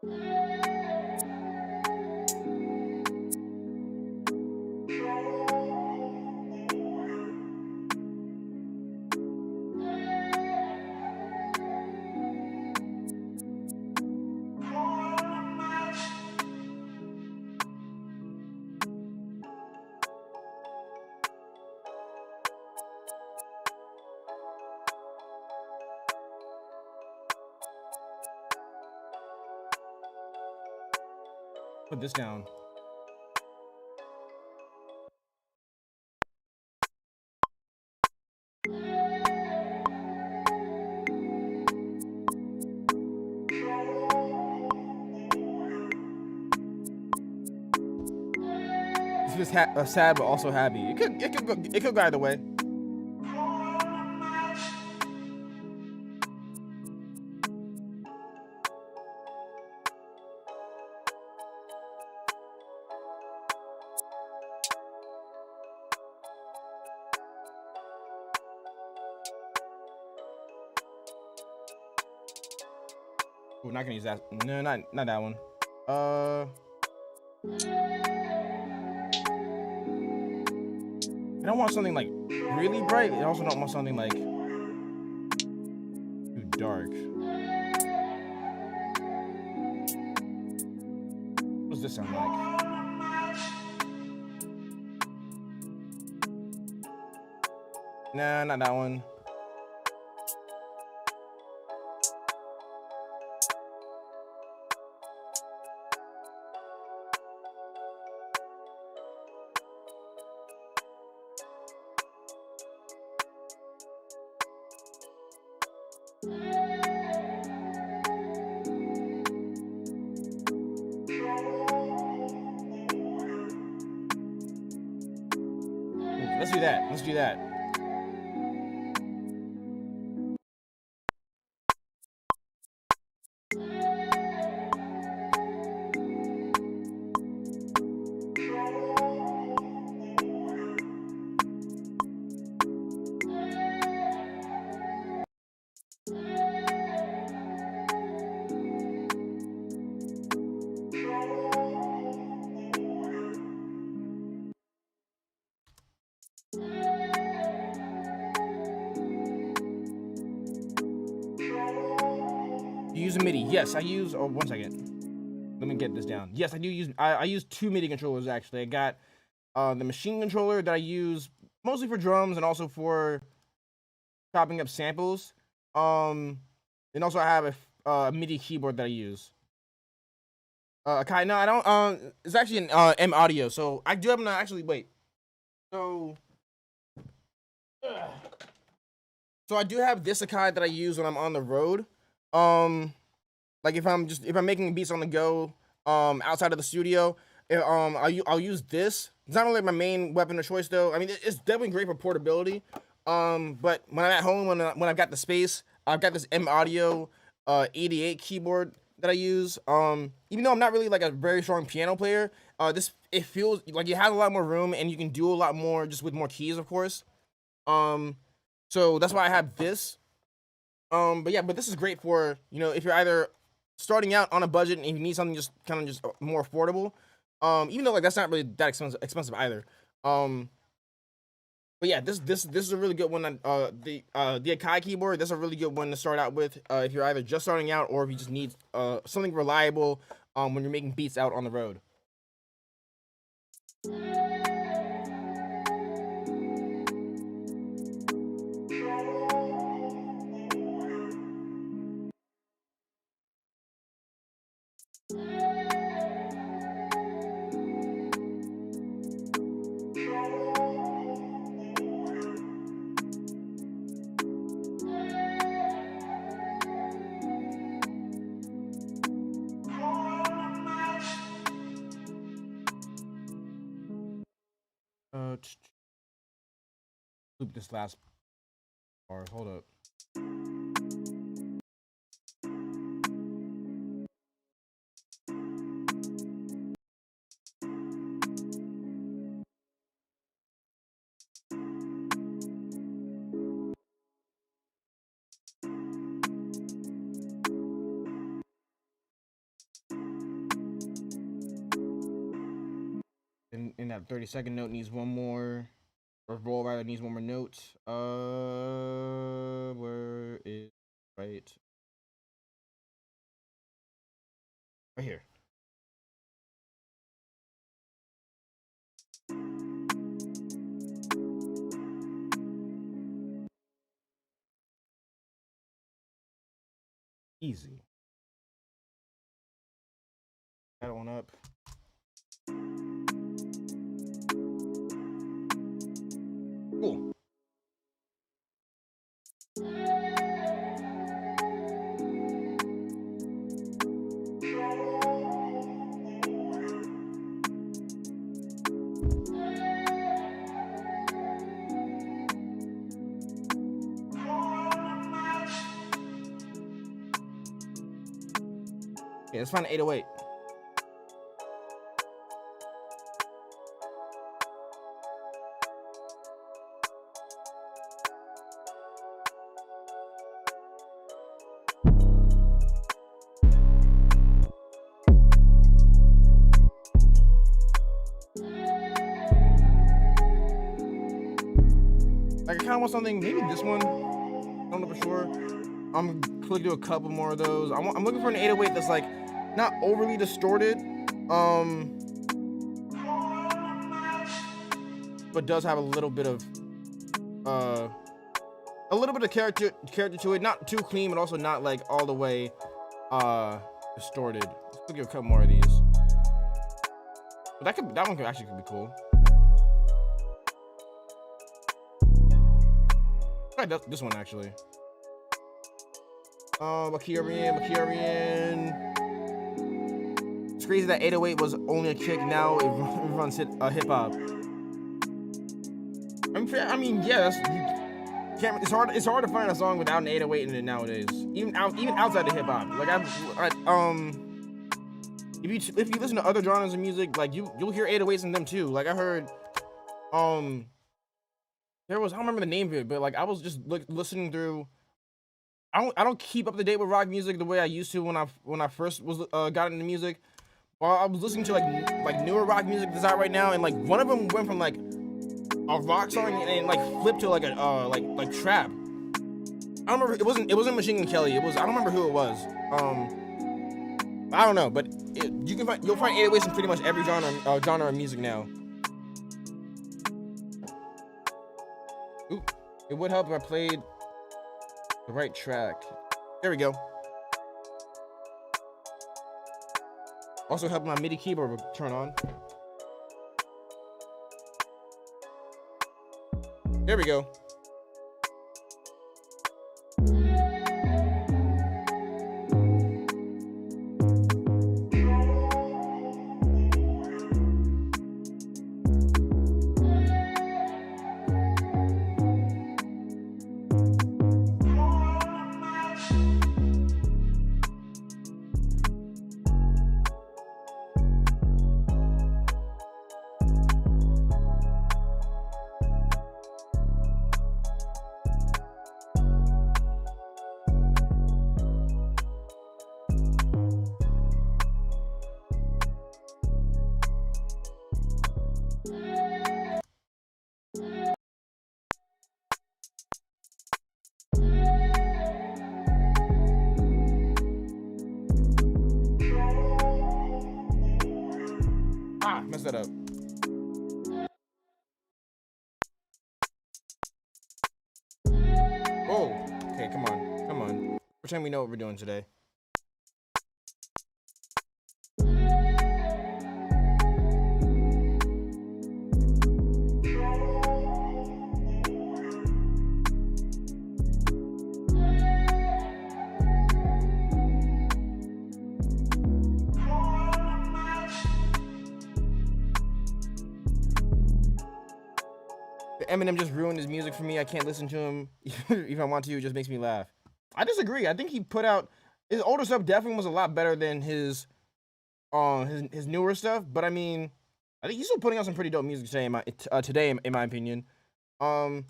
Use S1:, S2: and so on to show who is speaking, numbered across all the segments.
S1: Put this down. This is sad but also happy. It could go either way. We're not gonna use that. No, not that one. I don't want something like really bright. I also don't want something like too dark. What does this sound like? Nah, not that one. Let's do that. Let's do that. You use a MIDI? Yes, I use. Oh, 1 second. Let me get this down. Yes, I do use. I use 2 MIDI controllers actually. I got the machine controller that I use mostly for drums and also for chopping up samples. And also I have a MIDI keyboard that I use. Okay, no, I don't. It's actually an M audio, so I do have an actually. Wait, so. So I do have this Akai that I use when I'm on the road. Like if I'm making beats on the go, outside of the studio, I'll use this. It's not really my main weapon of choice though. I mean, it's definitely great for portability. But when I'm at home, when I've got the space, I've got this M Audio 88 keyboard that I use. Even though I'm not really like a very strong piano player, it feels like it has a lot more room and you can do a lot more just with more keys, of course. So that's why I have this. But yeah, but this is great for, you know, if you're either starting out on a budget and you need something just kind of just more affordable. Even though like that's not really that expensive either. But yeah, this is a really good one. The Akai keyboard, that's a really good one to start out with. If you're either just starting out or if you just need something reliable when you're making beats out on the road. Loop this last bar. Hold up. And that 32nd note needs one more, or roll rather needs one more note. Where is right here. Easy. That one up. Cool. Yeah, let's find an 808. Like, I kind of want something, maybe this one. I don't know for sure. I'm clicking to a couple more of those. I'm looking for an 808 that's like not overly distorted, but does have a little bit of character to it. Not too clean, but also not like all the way distorted. Let's look at a couple more of these. But that one could actually be cool. Try this one actually. Bakarian. It's crazy that 808 was only a kick. Now it runs hip hop. I mean, yeah, it's hard to find a song without an 808 in it nowadays. Even outside of hip hop. Like if you listen to other genres of music, like you'll hear 808s in them too. Like I heard there was, I don't remember the name of it, but like I was just listening through. I don't keep up to date with rock music the way I used to when I first was got into music. Well, I was listening to like newer rock music that's out right now, and like one of them went from like a rock song and like flipped to like a like trap. I don't remember. It wasn't Machine Gun Kelly. It was, I don't remember who it was. I don't know, but you'll find 808s in pretty much every genre of music now. Ooh, it would help if I played the right track. There we go. Also help my MIDI keyboard turn on. There we go. Mess that up. Oh, okay, come on. Pretend we know what we're doing today. Eminem just ruined his music for me. I can't listen to him if I want to. It just makes me laugh. I disagree. I think he put out his older stuff definitely was a lot better than his newer stuff. But I mean, I think he's still putting out some pretty dope music today, in my opinion. That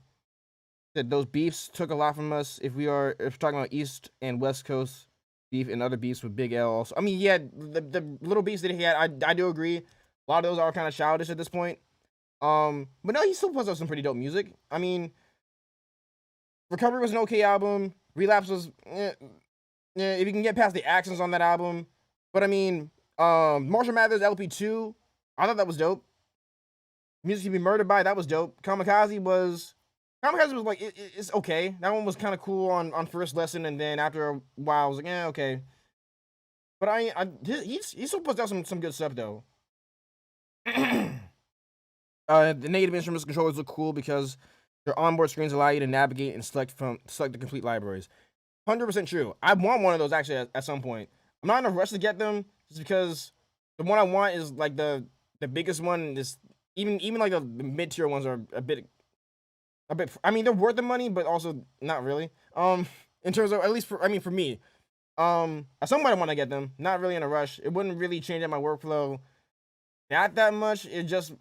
S1: those beefs took a lot from us. If we're talking about East and West Coast beef and other beefs with Big L. Also, I mean, yeah, the little beefs that he had, I do agree. A lot of those are kind of childish at this point. But no, he still puts out some pretty dope music. I mean, Recovery was an okay album. Relapse was, if you can get past the accents on that album. But I mean, Marshall Mathers LP2, I thought that was dope. Music You Be Murdered By, that was dope. Kamikaze was like, it's okay. That one was kind of cool on first listen, and then after a while, I was like, okay. But he still puts out some good stuff though. The native instruments controllers look cool because their onboard screens allow you to navigate and select the complete libraries. 100% true. I want one of those actually at some point. I'm not in a rush to get them just because the one I want is like the biggest one. Is even like the mid tier ones are a bit. I mean, they're worth the money, but also not really. In terms of, at least for me. At some point I want to get them. Not really in a rush. It wouldn't really change up my workflow not that much. It just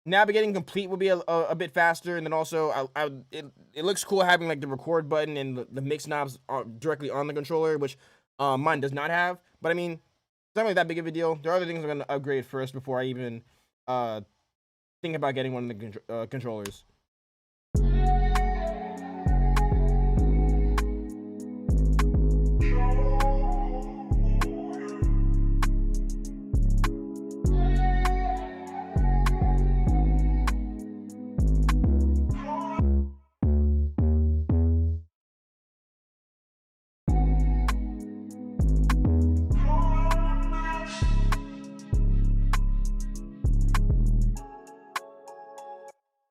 S1: navigating complete would be a bit faster, and then also it looks cool having like the record button and the mix knobs directly on the controller, which mine does not have. But I mean, it's not really that big of a deal. There are other things I'm gonna upgrade first before I even think about getting one of the controllers.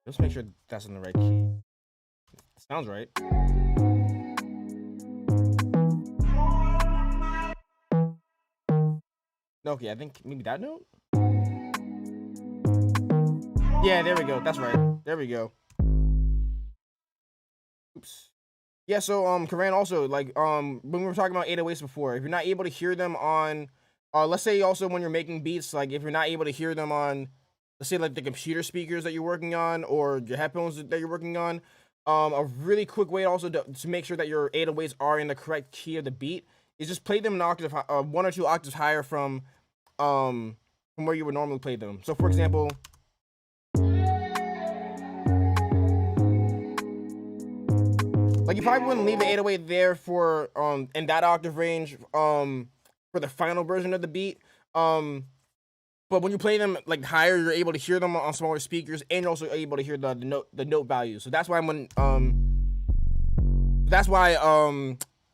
S1: Let's make sure that's in the right key. Sounds right. Okay, I think maybe that note? Yeah, there we go. That's right. There we go. Oops. Yeah, so Karan, also, like when we were talking about 808s before, if you're not able to hear them on let's say also when you're making beats, like if you're not able to hear them on, let's say like the computer speakers that you're working on or your headphones that you're working on, a really quick way also to make sure that your 808s are in the correct key of the beat is just play them an octave, 1 or 2 octaves higher from where you would normally play them. So for example, like you probably wouldn't leave the 808 there for in that octave range for the final version of the beat. But when you play them like higher, you're able to hear them on smaller speakers, and you're also able to hear the note values. So that's why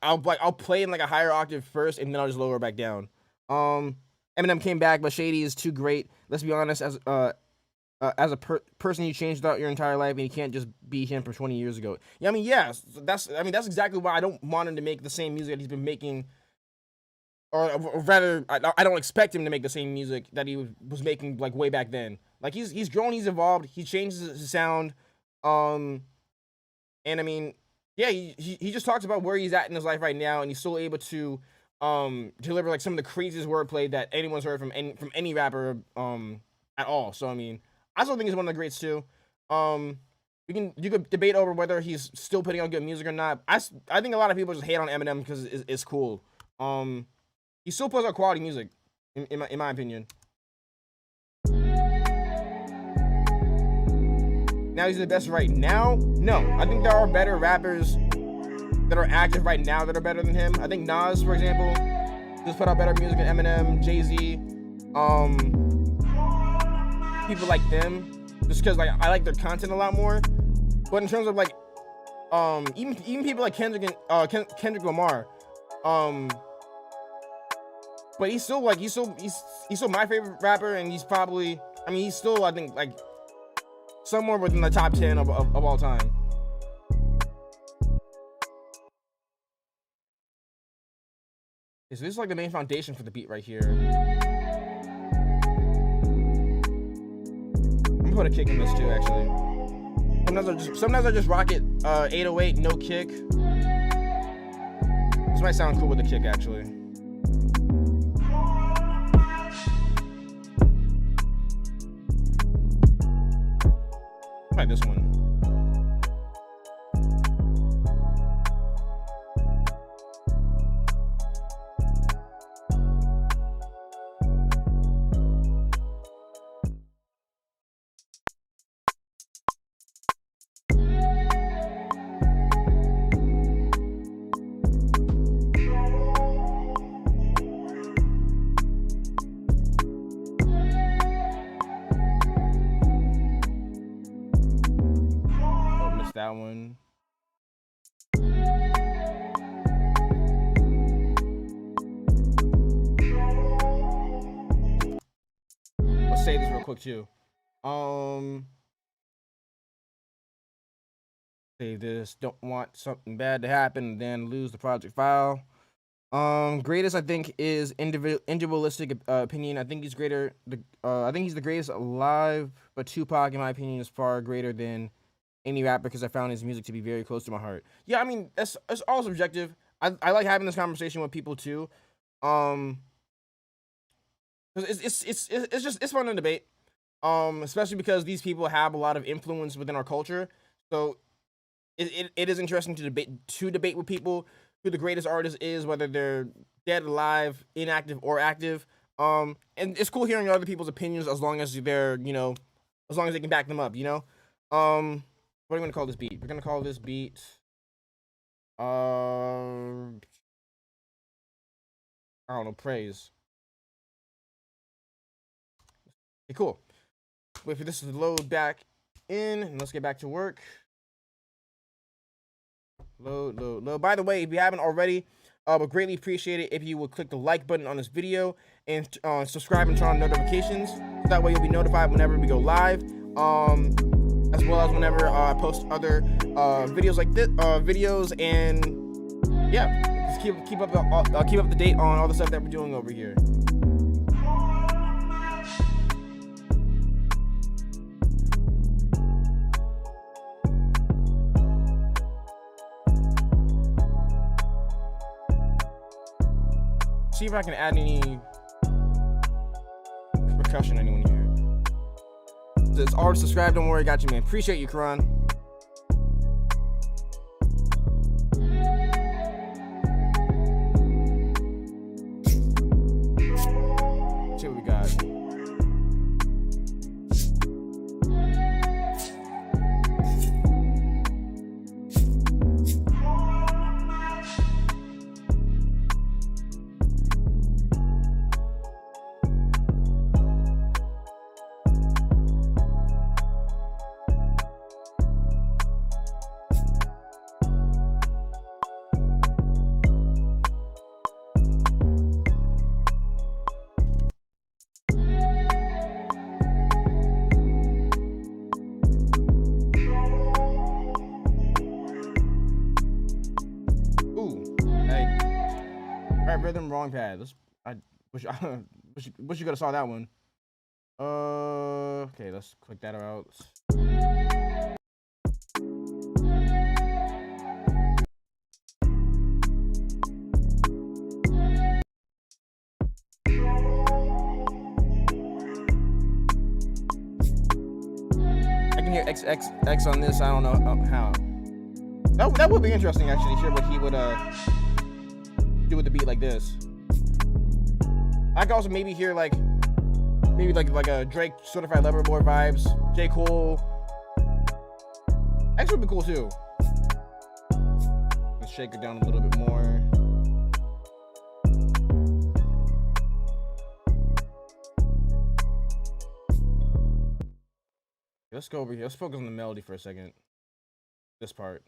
S1: I'll play in like a higher octave first, and then I'll just lower it back down. Eminem came back, but Shady is too great. Let's be honest, as a person you changed out your entire life, and you can't just be him from 20 years ago. Yeah, I mean, yeah, that's exactly why I don't want him to make the same music that he's been making. Or rather, I don't expect him to make the same music that he was making like way back then. Like he's grown, he's evolved, he changes his sound, and I mean, yeah, he just talks about where he's at in his life right now, and he's still able to deliver like some of the craziest wordplay that anyone's heard from any rapper at all. So I mean, I still think he's one of the greats too. You could debate over whether he's still putting out good music or not. I think a lot of people just hate on Eminem because it's cool. He still puts out quality music, in my opinion. Now he's the best right now? No, I think there are better rappers that are active right now that are better than him. I think Nas, for example, just put out better music than Eminem, Jay-Z, people like them, just because like I like their content a lot more. But in terms of like, even people like Kendrick Lamar, but he's still my favorite rapper, and he's probably, I mean, he's still, I think, like somewhere within the top 10 of all time. So this is like the main foundation for the beat right here. I'm gonna put a kick in this too, actually. Sometimes I just rock it 808, no kick. This might sound cool with the kick, actually. Try this one. that one. Let's save this real quick too. Save this. Don't want something bad to happen and then lose the project file. Greatest I think is individualistic opinion. I think he's greater. I think he's the greatest alive, but Tupac, in my opinion, is far greater than any rapper because I found his music to be very close to my heart. Yeah, I mean that's all subjective. I like having this conversation with people too. Because it's fun to debate. Especially because these people have a lot of influence within our culture. So it is interesting to debate with people who the greatest artist is, whether they're dead, alive, inactive, or active. And it's cool hearing other people's opinions as long as they're, as long as they can back them up, What are we gonna call this beat? We're gonna call this beat I don't know, praise. Okay, cool. Wait for this to load back in, and let's get back to work. Load. By the way, if you haven't already, would greatly appreciate it if you would click the like button on this video and subscribe and turn on notifications. So that way you'll be notified whenever we go live, as well as whenever I post other videos like this, and yeah, just keep up to date on all the stuff that we're doing over here. See if I can add any percussion anyone here. So it's already subscribed, don't worry, got you, man. Appreciate you, Karan. See what we got. Rhythm, wrong pad. I wish you could have saw that one. Okay, let's click that out. I can hear XXX on this. I don't know how. That would be interesting actually. Hear what he would do with the beat like this. I could also maybe hear like a Drake Certified Lover Boy vibes, J. Cole. Actually would be cool too. Let's shake it down a little bit more. Let's go over here. Let's focus on the melody for a second. This part.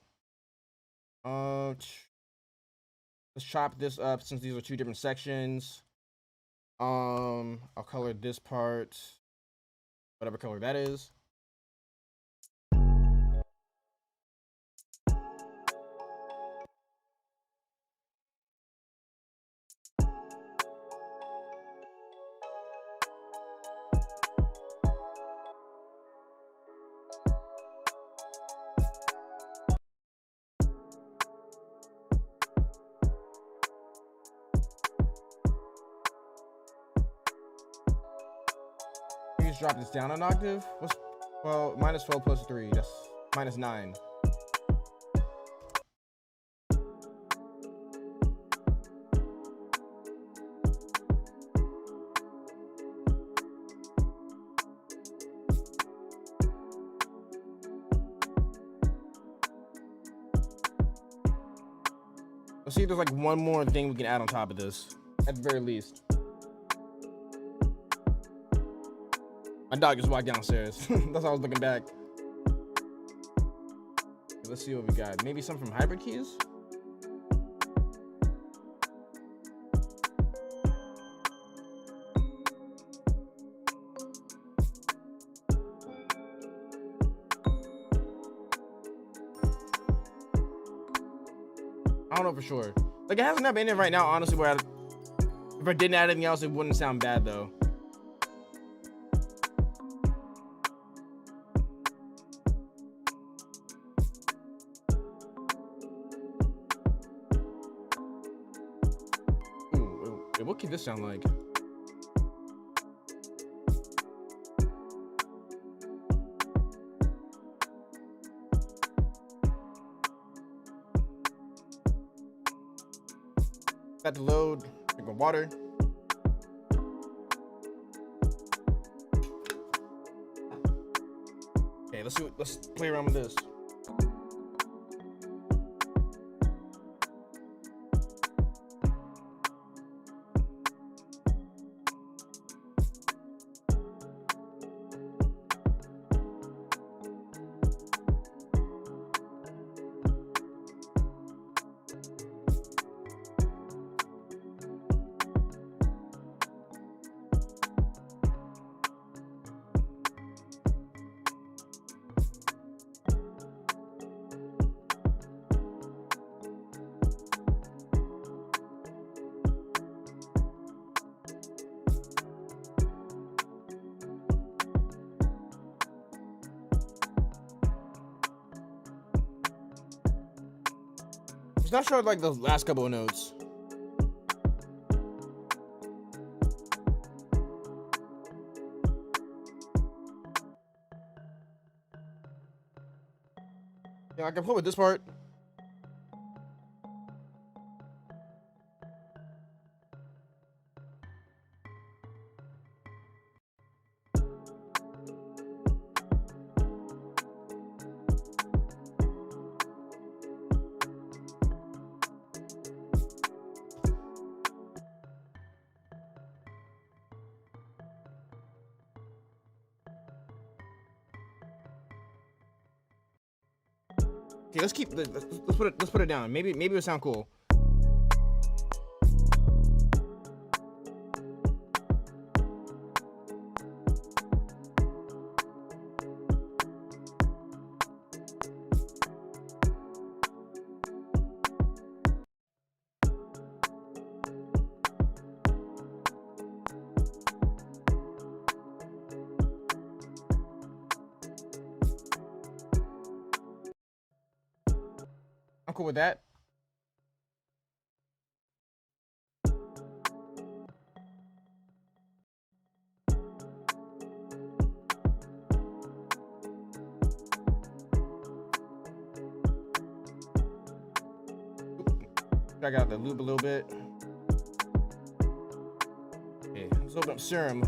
S1: Let's chop this up since these are two different sections. I'll color this part, whatever color that is. Drop this down an octave. Well, minus 12 plus 3. That's minus 9. Let's see if there's like one more thing we can add on top of this, at the very least. My dog just walked downstairs. That's why I was looking back. let's see what we got. Maybe some from Hybrid Keys. I don't know for sure. Like, it has enough in it right now, honestly, where if I didn't add anything else, it wouldn't sound bad, though. Ooh, what could this sound like? Got to load, drink my water. Okay, let's play around with this. It's not sure like the last couple of notes. Yeah, I can play with this part. Okay, let's put it down. Maybe it'll sound cool. I'm cool with that. Check out the loop a little bit. Okay, let's open up Serum.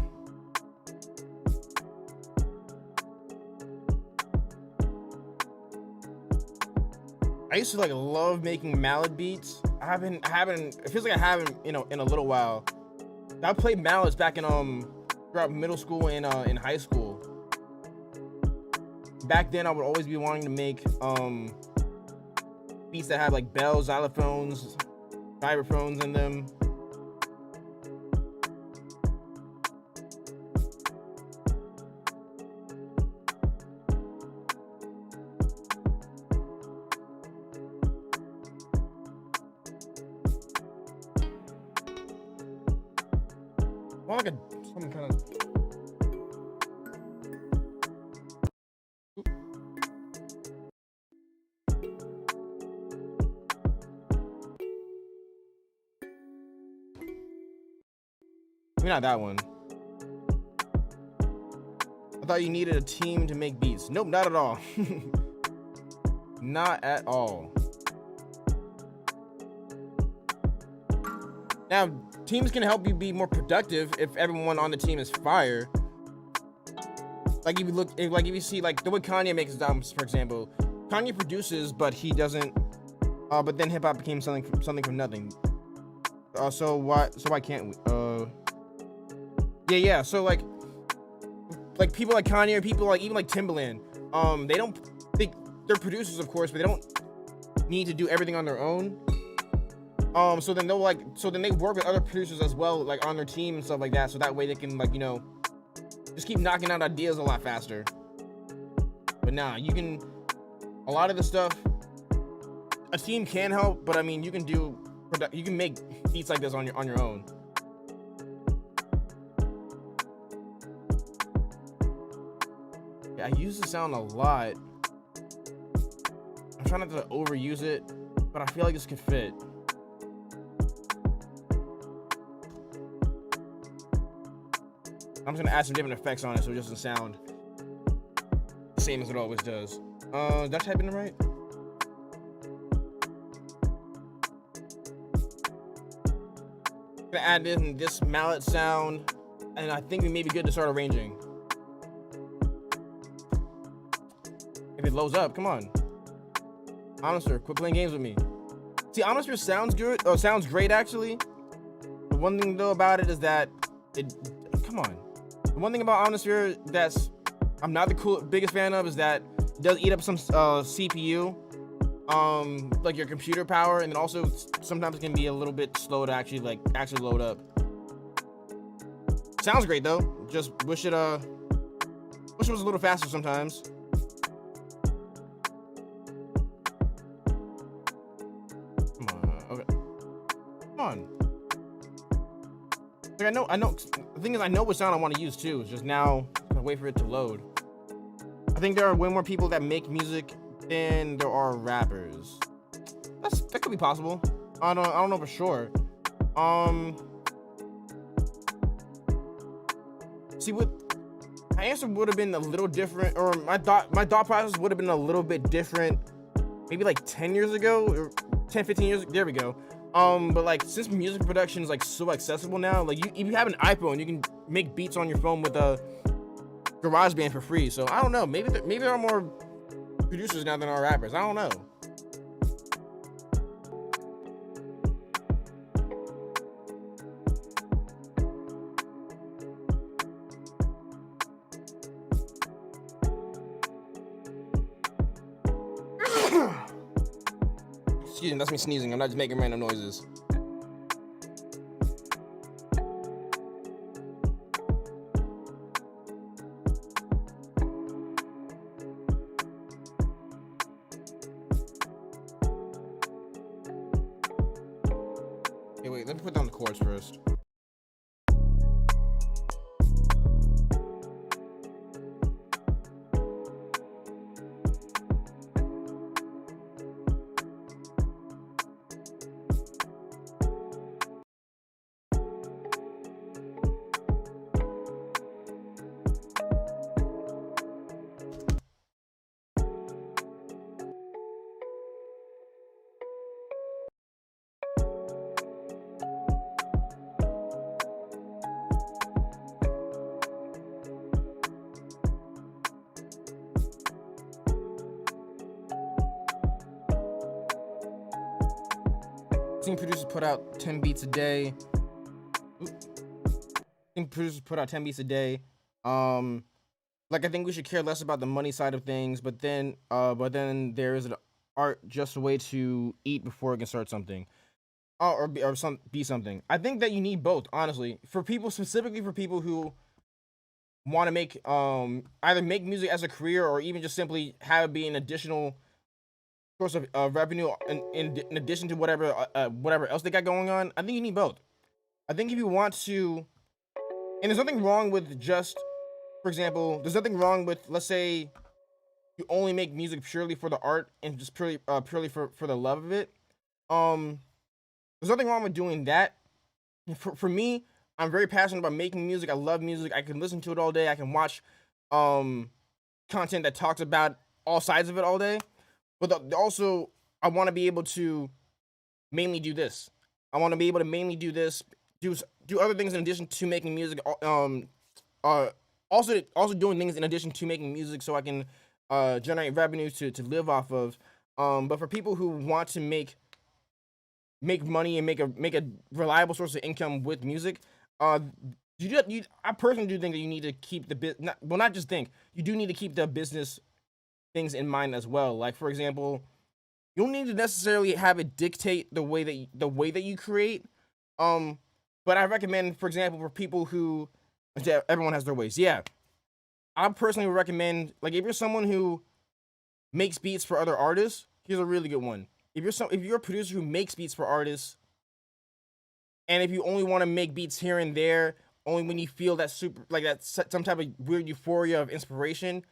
S1: I used to like love making mallet beats. I haven't, it feels like I haven't, in a little while. I played mallets back in, throughout middle school and, in high school. Back then, I would always be wanting to make, beats that had like bells, xylophones, vibraphones in them. Like some kind of maybe not that one. I thought you needed a team to make beats. Nope, not at all. Not at all. Now, teams can help you be more productive if everyone on the team is fire. Like if you see like the way Kanye makes his albums, for example, Kanye produces, but he doesn't. But then hip hop became something from nothing. So why can't we? Yeah. So like people like Kanye or people like even like Timbaland, they don't think they're producers, of course, but they don't need to do everything on their own. So then they work with other producers as well, like on their team and stuff like that. So that way they can, like, just keep knocking out ideas a lot faster. But nah, a lot of the stuff, a team can help, but I mean, you can make beats like this on your own. Yeah, I use the sound a lot. I'm trying not to overuse it, but I feel like this could fit. I'm just gonna add some different effects on it so it doesn't sound the same as it always does. Did I type in it right? Gonna add in this mallet sound, and I think we may be good to start arranging. If it loads up, come on. Honester, quit playing games with me. See, Honester sounds good, sounds great actually. The one thing though about it is that come on. The one thing about Honester I'm not the biggest fan of is that it does eat up some CPU, like your computer power, and then also sometimes it can be a little bit slow to actually load up. Sounds great though. Just wish it was a little faster sometimes. Come on, okay. Come on. Like I know. The thing is, I know what sound I want to use too. It's just now I wait for it to load. I think there are way more people that make music than there are rappers. That could be possible. I don't know for sure. See, what my answer would have been a little different, or my thought process would have been a little bit different, maybe like 10 years ago, or 10, 15 years. There we go. But like, since music production is like so accessible now, like if you have an iPhone, you can make beats on your phone with a GarageBand for free. So I don't know. Maybe there are more producers now than there are rappers. I don't know. Excuse me, that's me sneezing. I'm not just making random noises. Okay, wait, let me put down the chords first. Seen producers put out 10 beats a day. Like, I think we should care less about the money side of things, but then there is an art just a way to eat before it can start something, or be something. I think that you need both, honestly, specifically for people who want to make either make music as a career or even just simply have it be an additional source of revenue in addition to whatever else they got going on. I think you need both. I think if you want to, and there's nothing wrong with just, for example, there's nothing wrong with, let's say you only make music purely for the art and just purely for the love of it. There's nothing wrong with doing that. For me, I'm very passionate about making music. I love music. I can listen to it all day. I can watch content that talks about all sides of it all day. But also, I want to be able to mainly do this. I want to be able to mainly do this, do other things in addition to making music. Also doing things in addition to making music, so I can generate revenue to live off of. But for people who want to make money and make a reliable source of income with music, I personally do think that you need to keep not just think, you do need to keep the business things in mind as well. Like for example, you don't need to necessarily have it dictate the way that you create. Um, but I recommend, for example, for people who everyone has their ways. Yeah, I personally would recommend, like, if you're someone who makes beats for other artists, here's a really good one. If you're a producer who makes beats for artists, and if you only want to make beats here and there, only when you feel that super like that some type of weird euphoria of inspiration,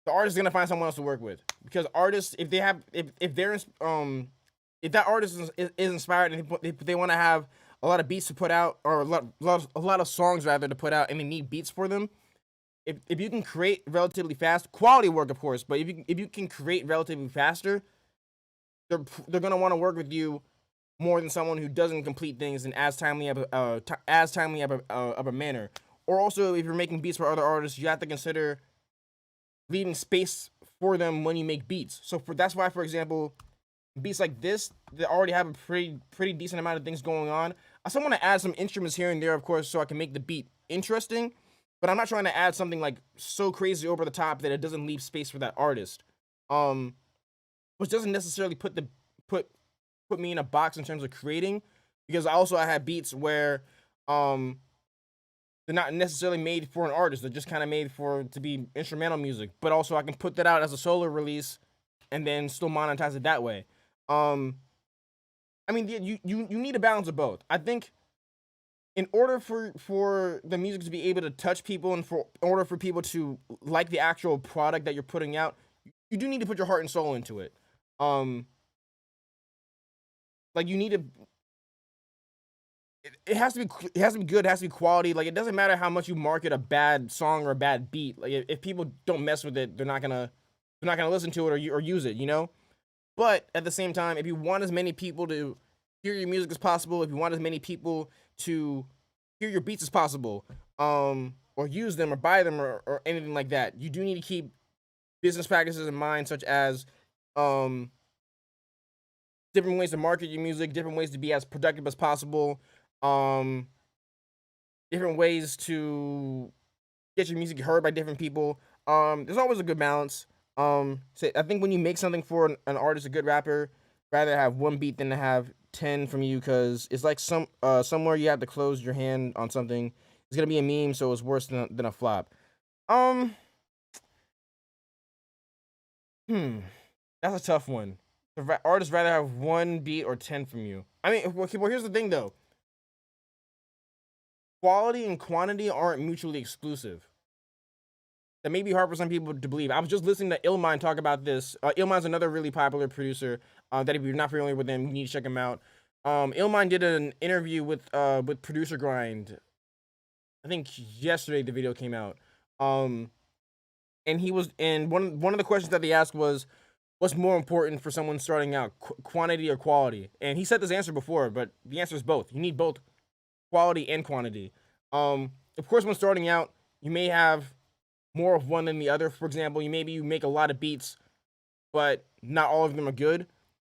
S1: the artist is gonna find someone else to work with. Because artists, if they have if they're if that artist is inspired and if they want to have a lot of beats to put out, or a lot of songs rather to put out, and they need beats for them, if you can create relatively fast, quality work of course, but if you can create relatively faster, they're gonna want to work with you more than someone who doesn't complete things in as timely of a manner. Or also, if you're making beats for other artists, you have to consider leaving space for them when you make beats. That's why, for example, beats like this that already have a pretty decent amount of things going on, I still want to add some instruments here and there, of course, so I can make the beat interesting. But I'm not trying to add something like so crazy over the top that it doesn't leave space for that artist. Um, which doesn't necessarily put me in a box in terms of creating, because I had beats where um they're not necessarily made for an artist. They're just kind of made to be instrumental music. But also I can put that out as a solo release and then still monetize it that way. Um, I mean, you need a balance of both. I think in order for the music to be able to touch people, and in order for people to like the actual product that you're putting out, you do need to put your heart and soul into it. Um, like you need to it has to be good, it has to be quality. Like it doesn't matter how much you market a bad song or a bad beat. Like if people don't mess with it, they're not gonna listen to it or use it, you know? But at the same time, if you want as many people to hear your music as possible, if you want as many people to hear your beats as possible, or use them or buy them or anything like that, you do need to keep business practices in mind, such as um different ways to market your music, different ways to be as productive as possible, um, different ways to get your music heard by different people. There's always a good balance. So I think when you make something for an artist, a good rapper, rather have one beat than to have 10 from you, because it's like somewhere you have to close your hand on something. It's gonna be a meme, so it's worse than a flop. Um, hmm, that's a tough one. The artists rather have one beat or 10 from you. I mean, well, here's the thing though. Quality and quantity aren't mutually exclusive. That may be hard for some people to believe. I was just listening to Illmind talk about this. Illmind's another really popular producer. That if you're not familiar with him, you need to check him out. Illmind did an interview with Producer Grind. I think yesterday the video came out. And one of the questions that they asked was, what's more important for someone starting out, quantity or quality? And he said this answer before, but the answer is both. You need both quality and quantity. Of course, when starting out, you may have more of one than the other. For example, you make a lot of beats, but not all of them are good.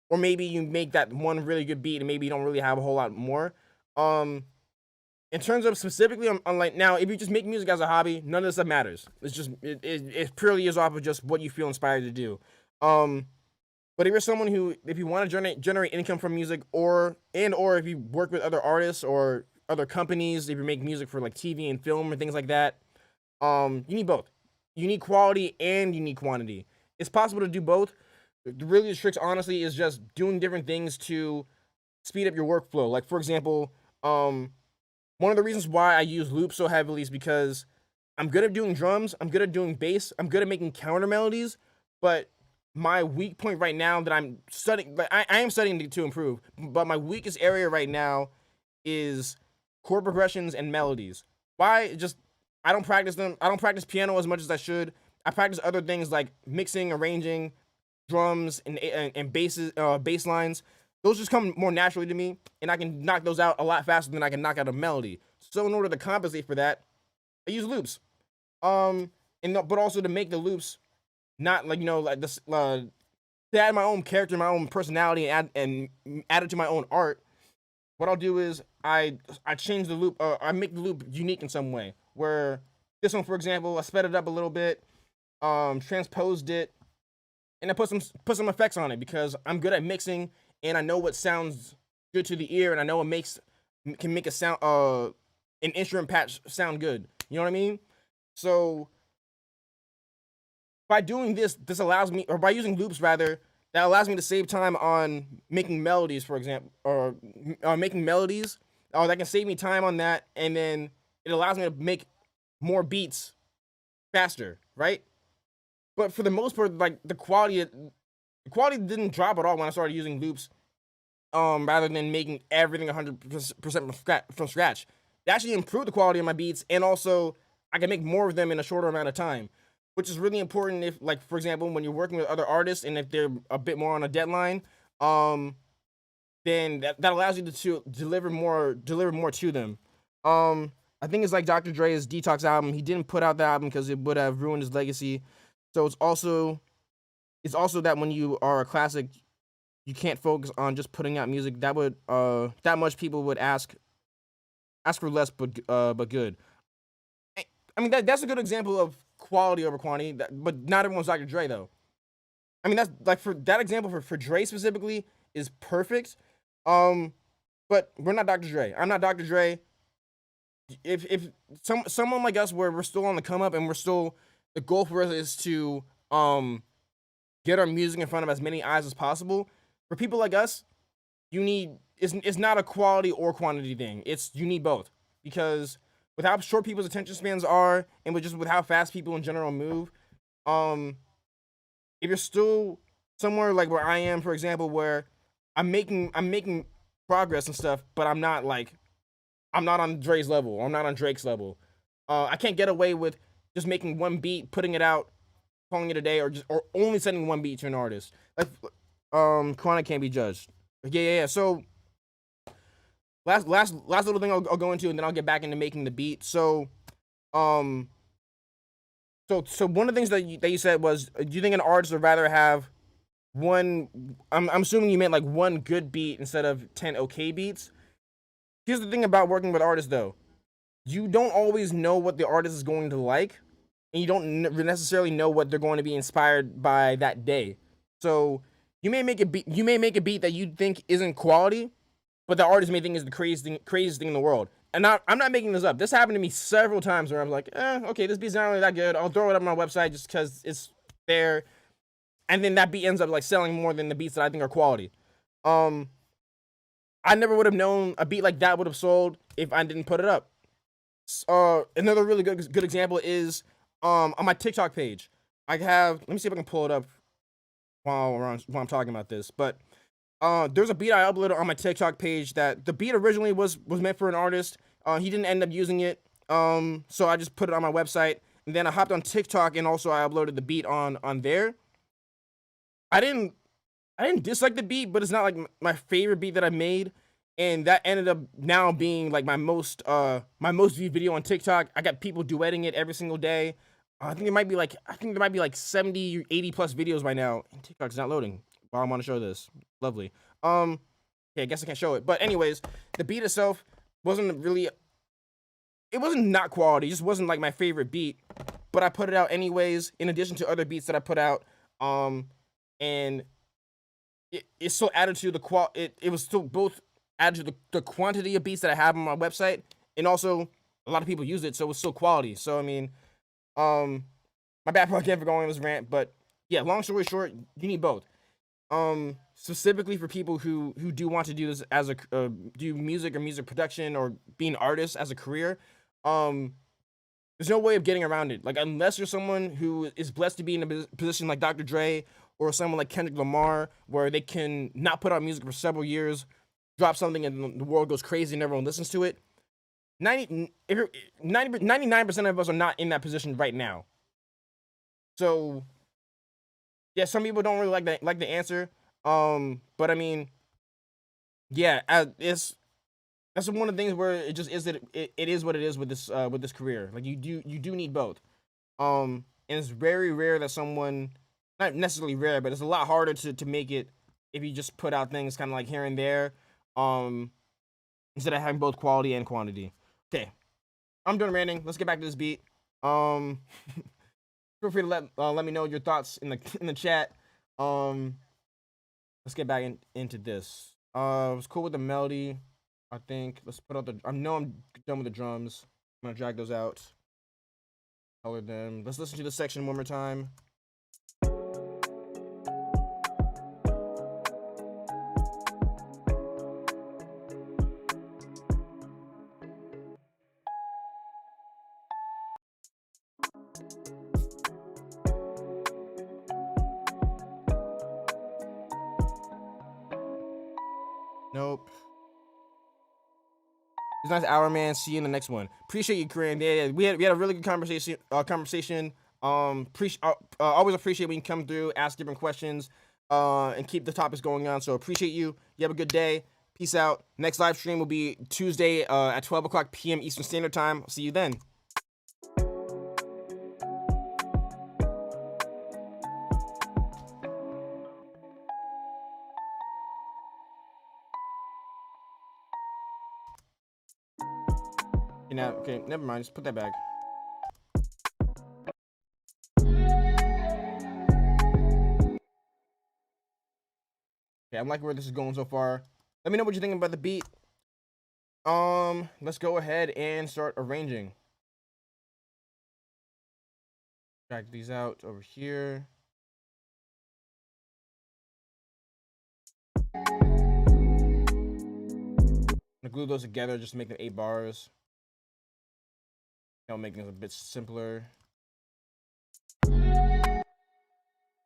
S1: Or maybe you make that one really good beat and maybe you don't really have a whole lot more. In terms of specifically on like now, if you just make music as a hobby, none of this stuff matters. It purely is off of just what you feel inspired to do. But if you're someone if you want to generate income from music, or if you work with other artists or other companies, if you make music for like TV and film and things like that, you need both. You need quality and you need quantity. It's possible to do both. Really, the trick, honestly, is just doing different things to speed up your workflow. Like for example, one of the reasons why I use loops so heavily is because I'm good at doing drums, I'm good at doing bass, I'm good at making counter melodies, but my weak point right now that I'm studying, but I am studying to improve, but my weakest area right now is chord progressions and melodies. Why? Just I don't practice them. I don't practice piano as much as I should. I practice other things like mixing, arranging, drums, and bass lines. Those just come more naturally to me, and I can knock those out a lot faster than I can knock out a melody. So in order to compensate for that, I use loops. But also to make the loops not like like this, to add my own character, my own personality, and add it to my own art. What I'll do is I change the loop. I make the loop unique in some way. Where this one, for example, I sped it up a little bit, transposed it, and I put some effects on it because I'm good at mixing and I know what sounds good to the ear, and I know what can make a sound an instrument patch sound good. You know what I mean? So by doing this, this allows me, or by using loops rather, that allows me to save time on making melodies, for example, or making melodies. That can save me time on that, and then it allows me to make more beats faster, right? But for the most part, like the quality didn't drop at all when I started using loops. Rather than making everything 100% from scratch, it actually improved the quality of my beats, and also I can make more of them in a shorter amount of time, which is really important if, like, for example, when you're working with other artists and if they're a bit more on a deadline, then that allows you to deliver more to them. I think it's like Dr. Dre's Detox album. He didn't put out the album because it would have ruined his legacy. So it's also that when you are a classic, you can't focus on just putting out music. That would that much people would ask for less, but good. I mean that's a good example of quality over quantity. But not everyone's Dr. Dre though. I mean that's like for that example for Dre specifically is perfect. But we're not Dr. Dre. I'm not Dr. Dre. If someone like us where we're still on the come up and we're still, the goal for us is to get our music in front of as many eyes as possible. For people like us, you need it's not a quality or quantity thing. You need both, because with how short people's attention spans are, and with how fast people in general move, if you're still somewhere like where I am, for example, where I'm making progress and stuff, but I'm not on Dre's level. I'm not on Drake's level. I can't get away with just making one beat, putting it out, calling it a day, or only sending one beat to an artist. Like, quantity can't be judged. Yeah. So, last little thing I'll go into, and then I'll get back into making the beat. So, so one of the things that you said was, do you think an artist would rather have one? I'm assuming you meant like one good beat instead of 10 okay beats. Here's the thing about working with artists, though. You don't always know what the artist is going to like, and you don't necessarily know what they're going to be inspired by that day. So you may make a beat that you think isn't quality, but the artist may think is the craziest thing in the world. And I'm not making this up. This happened to me several times where I'm like, okay, this beat's not really that good. I'll throw it up on my website just because it's there. And then that beat ends up like selling more than the beats that I think are quality. I never would have known a beat like that would have sold if I didn't put it up. Another really good example is on my TikTok page. Let me see if I can pull it up while I'm talking about this. But there's a beat I uploaded on my TikTok page that the beat originally was meant for an artist. He didn't end up using it. So I just put it on my website, and then I hopped on TikTok, and also I uploaded the beat on there. I didn't dislike the beat, but it's not like my favorite beat that I made, and that ended up now being like my most viewed video on TikTok. I got people duetting it every single day. I think there might be like 70 or 80 plus videos by now, and TikTok's not loading while I'm on to show this. Lovely. Okay, I guess I can't show it. But anyways, the beat itself wasn't not quality. It just wasn't like my favorite beat, but I put it out anyways, in addition to other beats that I put out. And it still added to the it was still both added to the quantity of beats that I have on my website, and also a lot of people use it, so it's still quality. So I mean, my bad again for going on this rant, but yeah, long story short, you need both. Specifically for people who do want to do this as do music or music production or be an artist as a career, there's no way of getting around it. Like, unless you're someone who is blessed to be in a position like Dr. Dre or someone like Kendrick Lamar, where they can not put out music for several years, drop something, and the world goes crazy and everyone listens to it. 99% of us are not in that position right now. So, yeah, some people don't really like the answer. But I mean, yeah, that's one of the things where it just is that it is what it is with this career. Like, you do need both. And it's very rare that someone, not necessarily rare, but it's a lot harder to make it if you just put out things kind of like here and there, instead of having both quality and quantity. Okay, I'm done ranting. Let's get back to this beat. Feel free to let me know your thoughts in the chat. Let's get back into this. I was cool with the melody. I think let's put out the. I know I'm done with the drums. I'm gonna drag those out. Color them. Let's listen to the section one more time. Nope. It's a nice hour, man. See you in the next one. Appreciate you, Corinne. Yeah, we had a really good conversation. Always appreciate when you come through, ask different questions, and keep the topics going on. So appreciate you. You have a good day. Peace out. Next live stream will be Tuesday at 12 o'clock p.m. Eastern Standard Time. I'll see you then. Okay, never mind. Just put that back. Okay, I'm liking where this is going so far. Let me know what you think about the beat. Let's go ahead and start arranging. Drag these out over here. I'm gonna glue those together just to make them 8 bars. Making it a bit simpler.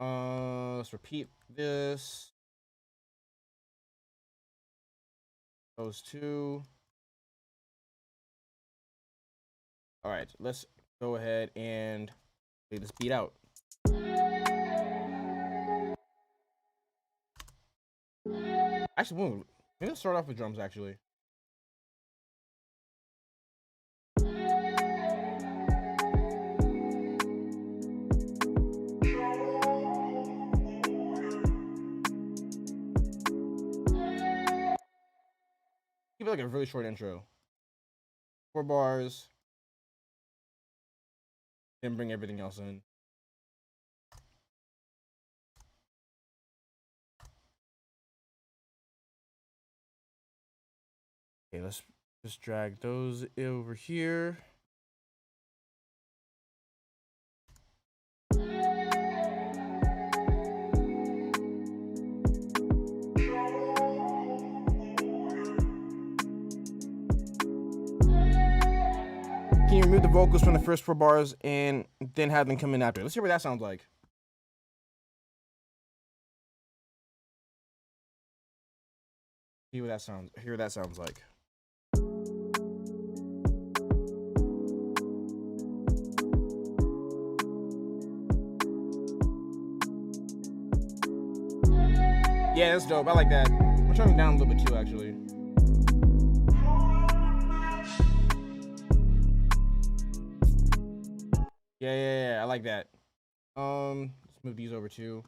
S1: Let's repeat this. Those two. All right, let's go ahead and lay this beat out. Actually, maybe let's start off with drums, actually. Keep it like a really short intro. 4 bars. Then bring everything else in. Okay, let's just drag those over here. Can you remove the vocals from the first 4 bars and then have them come in after? Let's hear what that sounds like. Hear what that sounds like. Yeah, that's dope. I like that. I'm turning down a little bit too, actually. Yeah. I like that. Let's move these over too.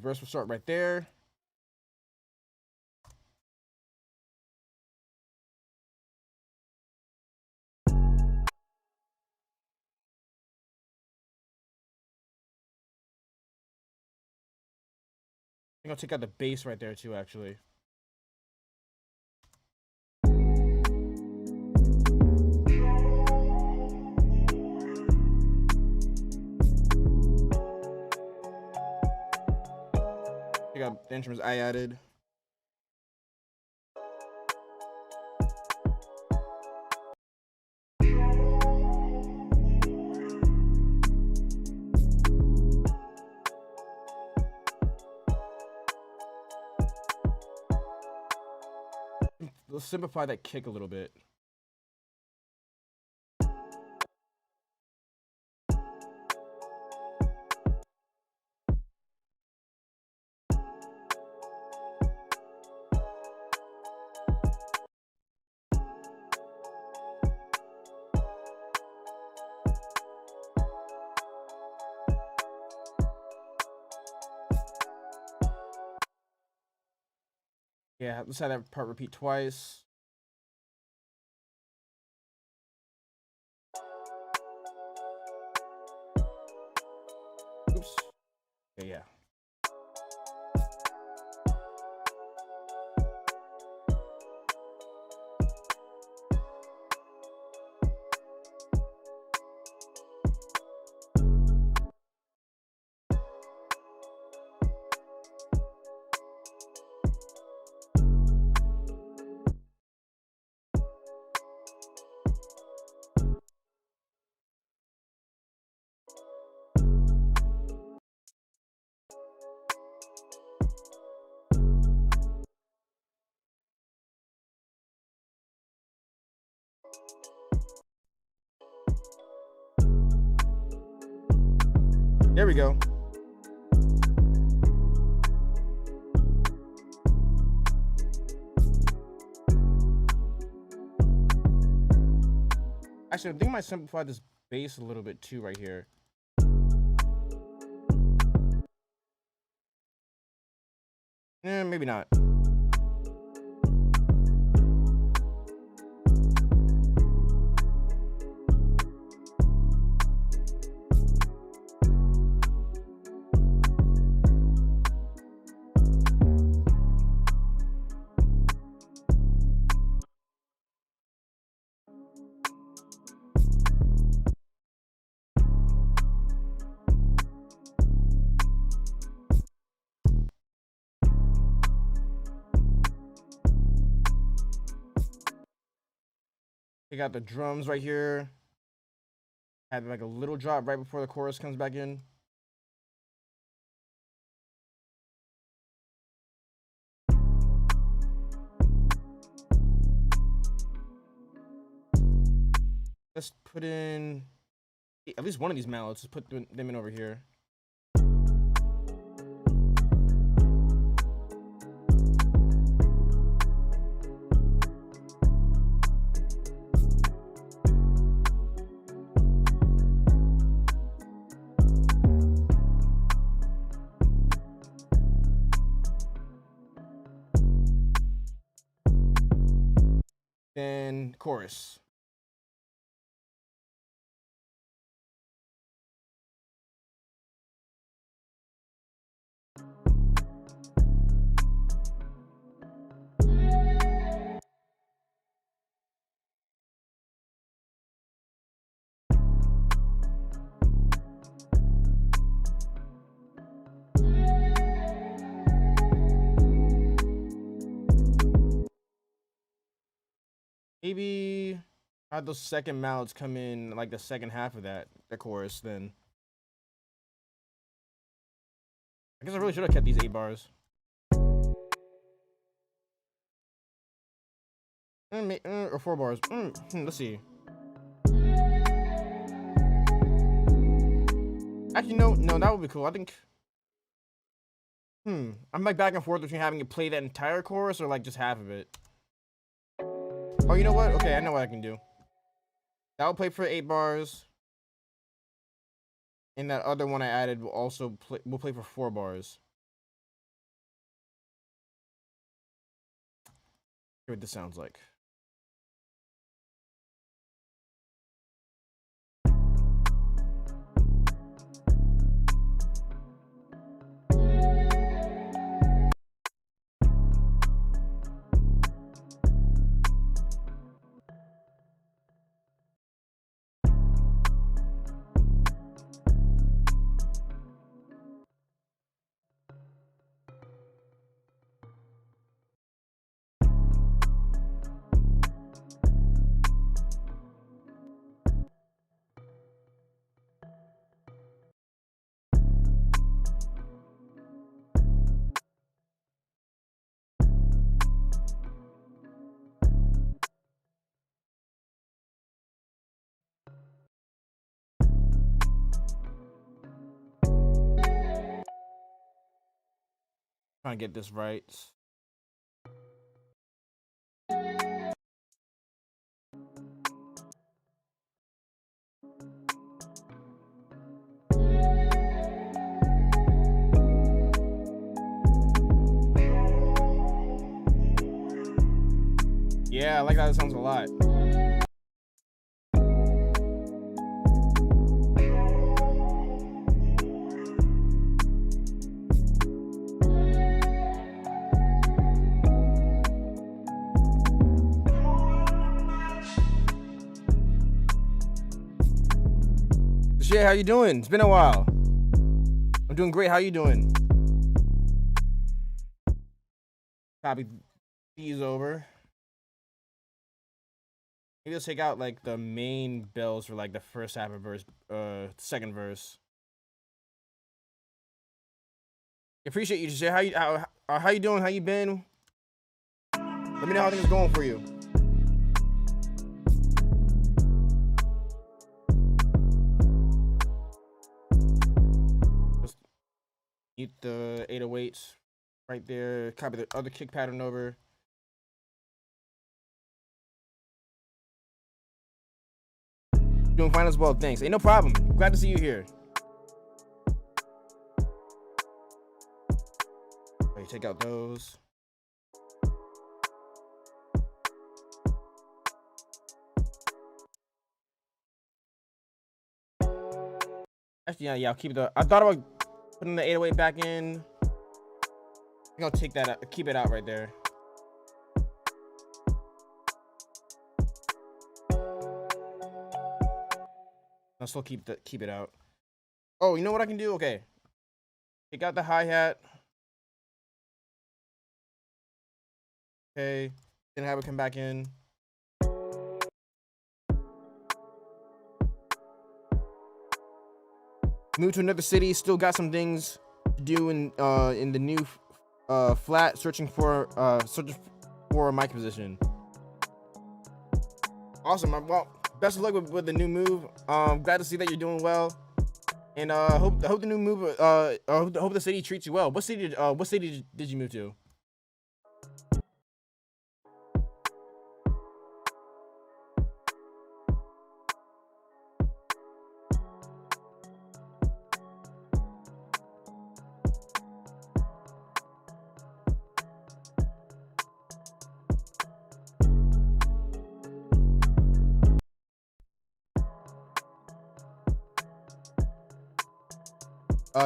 S1: Verse will start right there. I think I'll take out the bass right there too, actually. Take out the instruments I added. Let's simplify that kick a little bit. Yeah, let's have that part repeat twice. Oops. Okay, yeah. There we go. Actually, I think I might simplify this bass a little bit too right here. Maybe not. We got the drums right here. Have like a little drop right before the chorus comes back in. Let's put in at least one of these mallets. Let's put them in over here. Then chorus. Maybe have those second mallets come in like the second half of the chorus then. I guess I really should have kept these 8 bars. Or 4 bars. Let's see. Actually, no, that would be cool. I think. I'm like back and forth between having to play that entire chorus or like just half of it. Oh, you know what? Okay, I know what I can do. That will play for 8 bars. And that other one I added will also play for 4 bars. Hear what this sounds like. Trying to get this right. I like that. It sounds a lot. Shay, how you doing? It's been a while. I'm doing great. How you doing? Copy these over. Maybe let's take out like the main bells for like the first half of verse, second verse. Appreciate you, Shay. How you doing? How you been? Let me know how things are going for you. Just mute the 808s right there. Copy the other kick pattern over. Doing fine as well, thanks. Hey, no problem. Glad to see you here. Okay, take out those. Actually, yeah, I'll keep the. I thought about putting the 808 back in. I think I'll take that out, keep it out right there. I'll still keep it out. Oh, you know what I can do? Okay. Take out the hi-hat. Okay. Then have it come back in. Moved to another city. Still got some things to do in the new flat. Searching for a mic position. Awesome. Well, best of luck with the new move. Glad to see that you're doing well, and hope the new move. Hope the city treats you well. What city did you move to?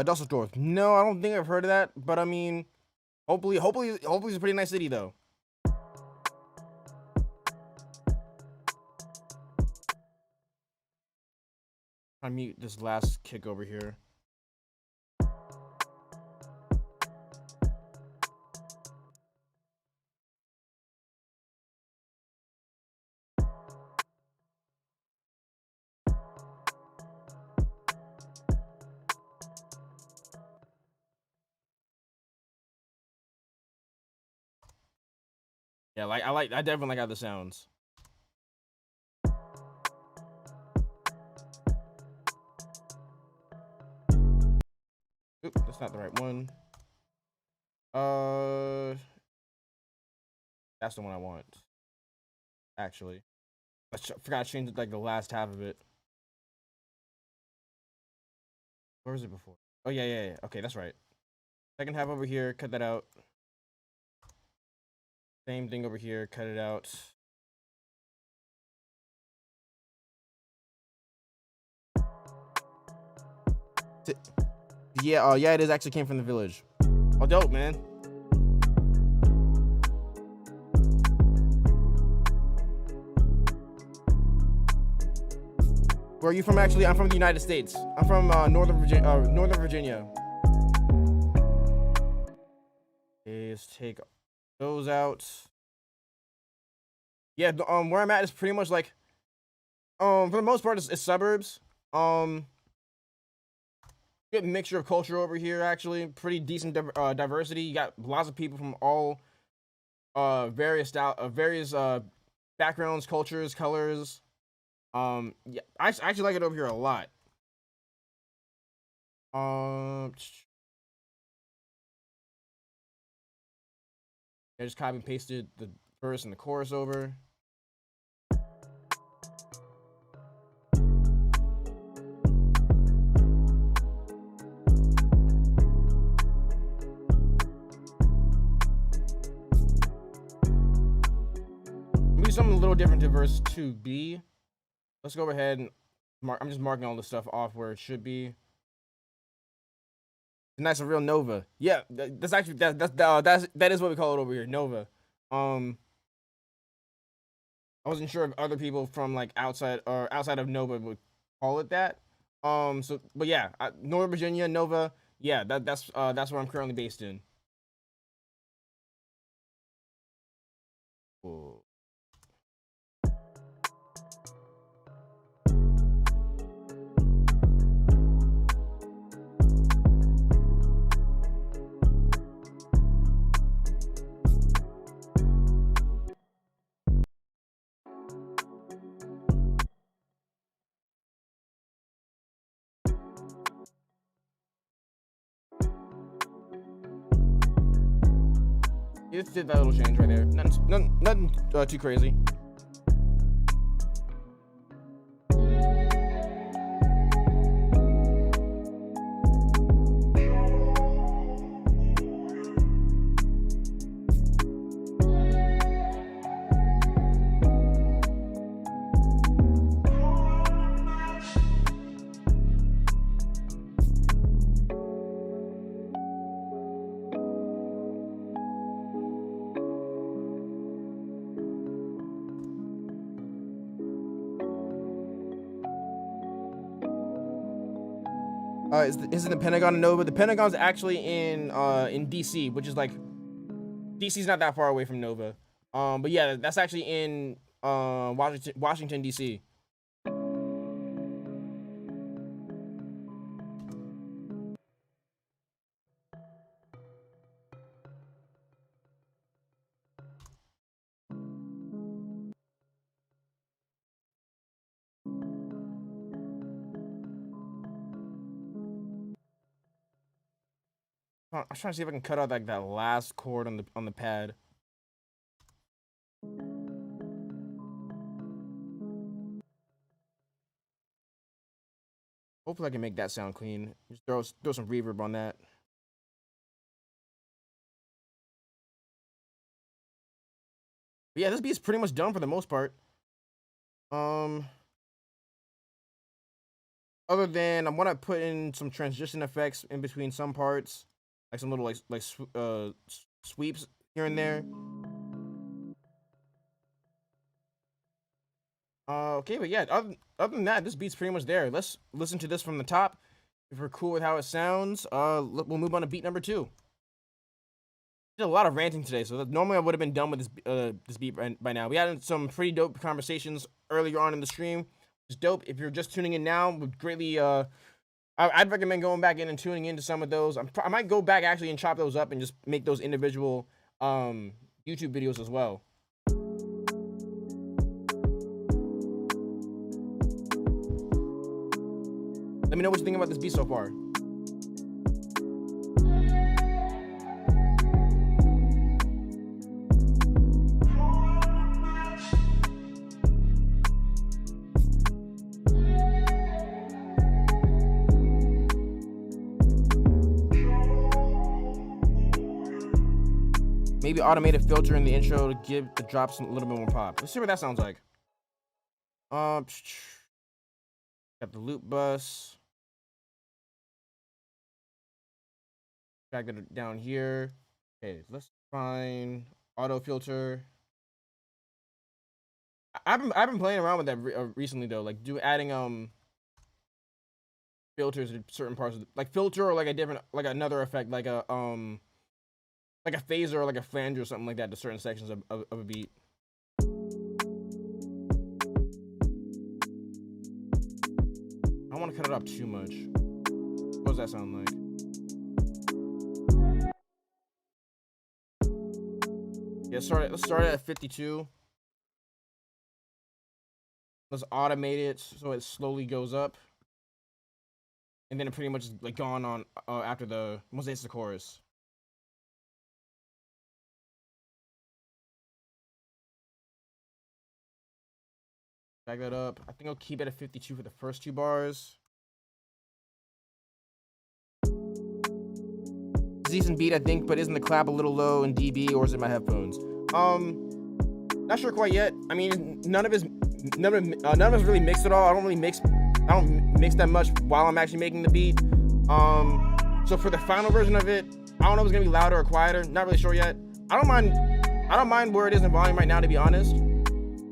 S1: Dusseldorf. No, I don't think I've heard of that. But I mean, hopefully it's a pretty nice city though. I mute this last kick over here. Yeah, I definitely like how this sounds. Oop, that's not the right one. That's the one I want. Actually, I forgot to change like the last half of it. Where was it before? Oh yeah. Okay, that's right. Second half over here. Cut that out. Same thing over here. Cut it out. Yeah. Yeah. It is actually came from the village. Oh, dope, man. Where are you from? Actually, I'm from the United States. I'm from Northern Virginia. Okay, let's take those out. Yeah, where I'm at is pretty much like, for the most part, it's suburbs. Good mixture of culture over here. Actually, pretty decent diversity. You got lots of people from all various backgrounds, cultures, colors. Yeah, I actually like it over here a lot. I just copy and pasted the verse and the chorus over. something a little different to verse 2B. Let's go ahead and mark. I'm just marking all this stuff off where it should be. Nice, a real Nova. Yeah, that's actually that is what we call it over here, Nova. I wasn't sure if other people from like outside of Nova would call it that. So, but yeah, Northern Virginia, Nova. Yeah, that's where I'm currently based in. Cool. It did that little change right there. Nothing too crazy. Is it the Pentagon and Nova? The Pentagon's actually in DC, which is like DC's not that far away from Nova. But yeah, that's actually in Washington DC. I'm trying to see if I can cut out like that last chord on the pad. Hopefully I can make that sound clean. Just throw some reverb on that. But yeah, this beat's pretty much done for the most part. Other than I want to put in some transition effects in between some parts, like some little sweeps here and there. Okay, but yeah, other than that, this beat's pretty much there. Let's listen to this from the top. If we're cool with how it sounds, we'll move on to beat number 2. Did a lot of ranting today, so normally I would have been done with this beat by now. We had some pretty dope conversations earlier on in the stream. It's dope. If you're just tuning in now, would greatly I'd recommend going back in and tuning into some of those. I might go back actually and chop those up and just make those individual YouTube videos as well. Let me know what you think about this beat so far. Maybe automate a filter in the intro to give the drops a little bit more pop. Let's see what that sounds like. Got the loop bus. Drag it down here. Okay, let's find auto filter. I've been playing around with that recently though, like adding filters in certain parts of like filter or like a different like another effect like a phaser or like a flanger or something like that to certain sections of a beat. I don't want to cut it up too much. What does that sound like? Yeah, let's start at 52. Let's automate it so it slowly goes up. And then it pretty much is like gone on after once it's the chorus. Back that up. I think I'll keep it at 52 for the first 2 bars. Decent beat, I think, but isn't the clap a little low in dB or is it my headphones? Not sure quite yet. I mean, none of it's really mixed at all. I don't mix that much while I'm actually making the beat. So for the final version of it, I don't know if it's gonna be louder or quieter. Not really sure yet. I don't mind where it is in volume right now, to be honest.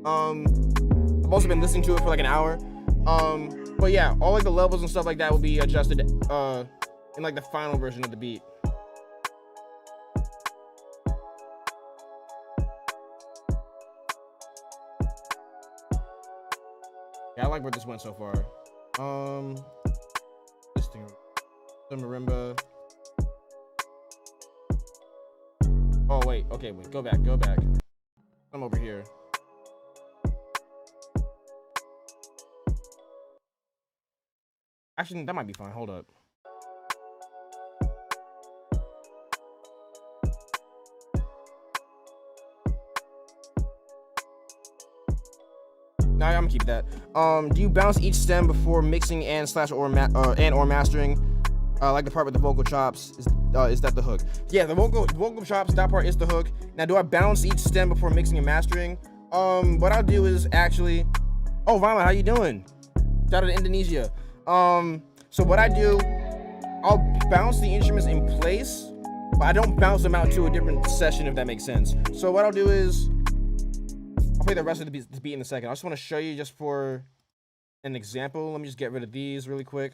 S1: I've also been listening to it for like an hour. But yeah, all like the levels and stuff like that will be adjusted in like the final version of the beat. Yeah, I like where this went so far. This thing, the marimba. Oh wait, okay, wait, go back. I'm over here. Actually, that might be fine. Hold up. Nah, I'm gonna keep that. Do you bounce each stem before mixing and or mastering? Like the part with the vocal chops. Is that the hook? Yeah, the vocal chops. That part is the hook. Now, do I bounce each stem before mixing and mastering? What I'll do is actually. Oh, Vama, how you doing? Shout out to Indonesia. So what I do, I'll bounce the instruments in place, but I don't bounce them out to a different session, if that makes sense. So what I'll do is, I'll play the rest of the beat in a second. I just want to show you just for an example. Let me just get rid of these really quick.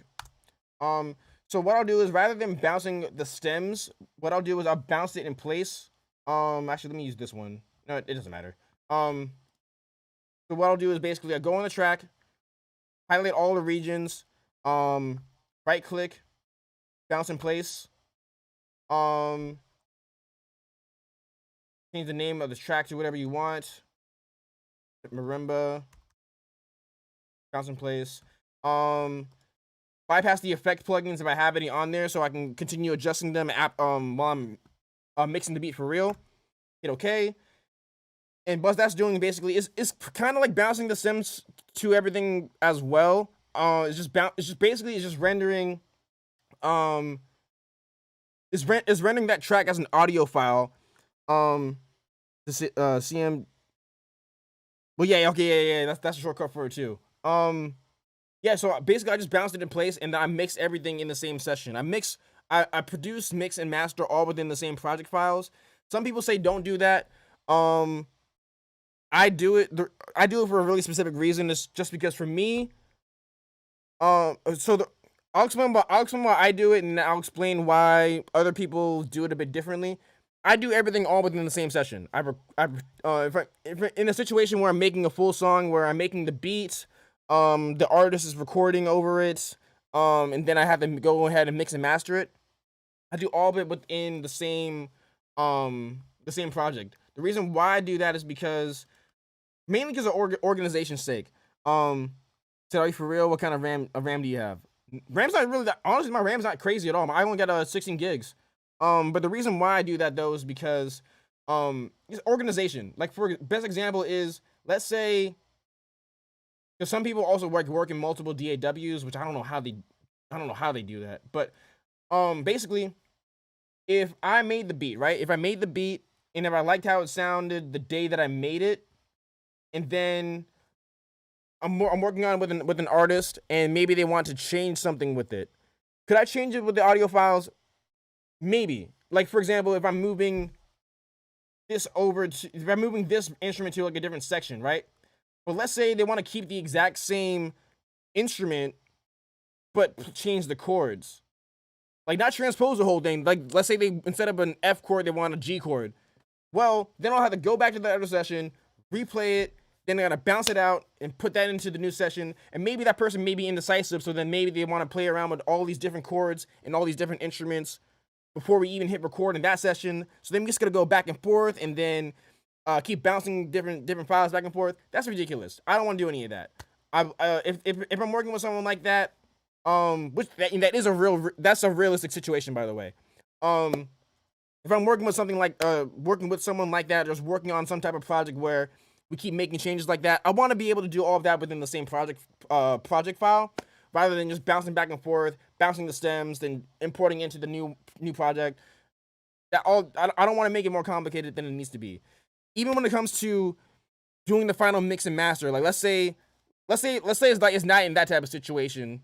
S1: So what I'll do is, rather than bouncing the stems, what I'll do is I'll bounce it in place. Actually, let me use this one. No, it doesn't matter. So what I'll do is basically I go on the track, highlight all the regions, right click, bounce in place, change the name of the track to whatever you want. Marimba, bounce in place. Bypass the effect plugins if I have any on there, so I can continue adjusting them while I'm mixing the beat for real. Hit OK. And what that's doing basically is kind of like bouncing the stems to everything as well. It's just rendering is rendering that track as an audio file. The CM. Well, yeah, okay, yeah. That's a shortcut for it too. Yeah, so basically I just bounced it in place and I mix everything in the same session. I produce, mix, and master all within the same project files. Some people say don't do that. I do it for a really specific reason. It's just because for me, I'll explain why I do it, and I'll explain why other people do it a bit differently. I do everything all within the same session. If in a situation where I'm making a full song, where I'm making the beats, the artist is recording over it, and then I have to go ahead and mix and master it, I do all of it within the same project. The reason why I do that is mainly because of organization's sake. So are you for real? What kind of RAM do you have? RAM's not really that. Honestly, my RAM's not crazy at all. I only got 16 gigs. But the reason why I do that though is because it's organization. Like, for best example is, let's say, because some people also work in multiple DAWs, which I don't know how they do that. But basically, if I made the beat, right? If I made the beat and if I liked how it sounded the day that I made it, and then I'm working on it with an artist, and maybe they want to change something with it. Could I change it with the audio files? Maybe. Like, for example, if I'm moving this instrument to like a different section, right? But let's say they want to keep the exact same instrument, but change the chords. Like, not transpose the whole thing. Like, let's say they, instead of an F chord, they want a G chord. Well, then I'll have to go back to the other session, replay it, then I gotta bounce it out and put that into the new session. And maybe that person may be indecisive, so then maybe they want to play around with all these different chords and all these different instruments before we even hit record in that session. So then we're just gonna go back and forth and then keep bouncing different files back and forth. That's ridiculous. I don't want to do any of that. If I'm working with someone like that, that's a realistic situation, by the way. If I'm working with someone like that, just working on some type of project where we keep making changes like that, I want to be able to do all of that within the same project file, rather than just bouncing back and forth, bouncing the stems, then importing into the new project. I don't want to make it more complicated than it needs to be. Even when it comes to doing the final mix and master. Like let's say it's like it's not in that type of situation.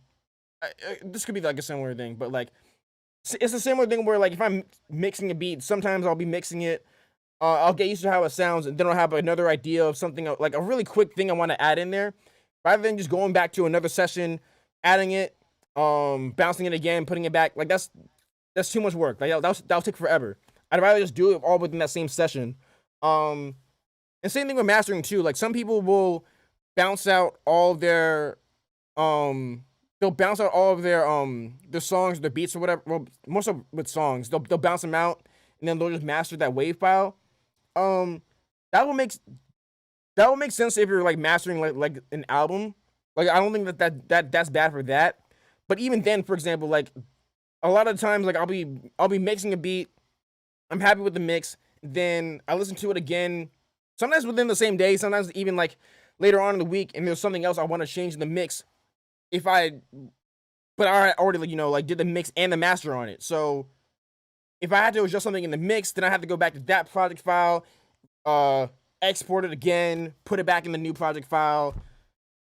S1: This could be like a similar thing, but like it's a similar thing where like if I'm mixing a beat, sometimes I'll be mixing it. I'll get used to how it sounds, and then I'll have another idea of something like a really quick thing I want to add in there, rather than just going back to another session, adding it, bouncing it again, putting it back. Like that's too much work. Like that'll take forever. I'd rather just do it all within that same session. And same thing with mastering too. Like some people will bounce out all of their they'll bounce out all of their songs, their beats or whatever. Well, more so with songs, they'll bounce them out and then they'll just master that wave file. That will make sense if you're like mastering like an album. Like I don't think that's bad for that. But even then, for example, like a lot of times, like I'll be mixing a beat. I'm happy with the mix. Then I listen to it again. Sometimes within the same day. Sometimes even like later on in the week, and there's something else I want to change in the mix. But I already like did the mix and the master on it. So if I had to adjust something in the mix, then I have to go back to that project file, export it again, put it back in the new project file,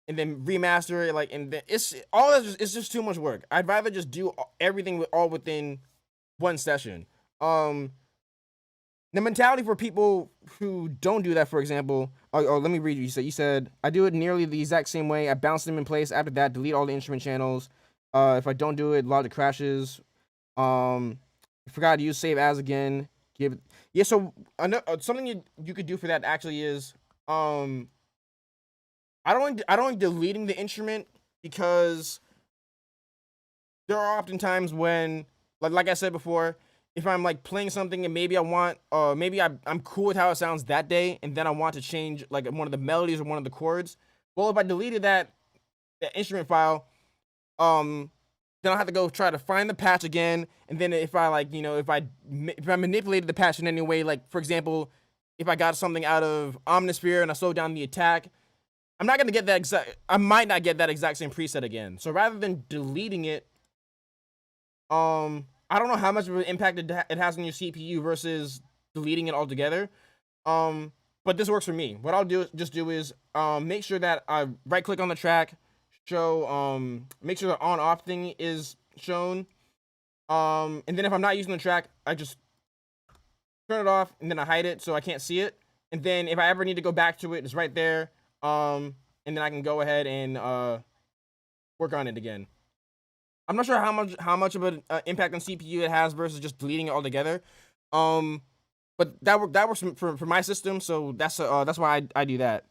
S1: and then remaster it. Like, and then it's just too much work. I'd rather just do everything all within one session. The mentality for people who don't do that, for example, let me read you. You said, I do it nearly the exact same way. I bounce them in place. After that, delete all the instrument channels. If I don't do it, Logic crashes. I forgot to use save as again. So something you could do for that actually is, I don't like deleting the instrument because there are often times when, like I said before, if I'm like playing something and maybe I want, maybe I'm cool with how it sounds that day, and then I want to change like one of the melodies or one of the chords. Well, if I deleted that instrument file, then I'll have to go try to find the patch again, and then if I like, if I manipulated the patch in any way, like for example, if I got something out of Omnisphere and I slowed down the attack, I might not get that exact same preset again. So rather than deleting it, I don't know how much of an impact it has on your CPU versus deleting it altogether. But this works for me. What I'll do is make sure that I right click on the track, make sure the on off thing is shown. And then if I'm not using the track, I just turn it off and then I hide it so I can't see it. And then if I ever need to go back to it, it's right there. And then I can go ahead and work on it again. I'm not sure how much of an impact on CPU it has versus just deleting it altogether. But that works for my system, so that's why I do that.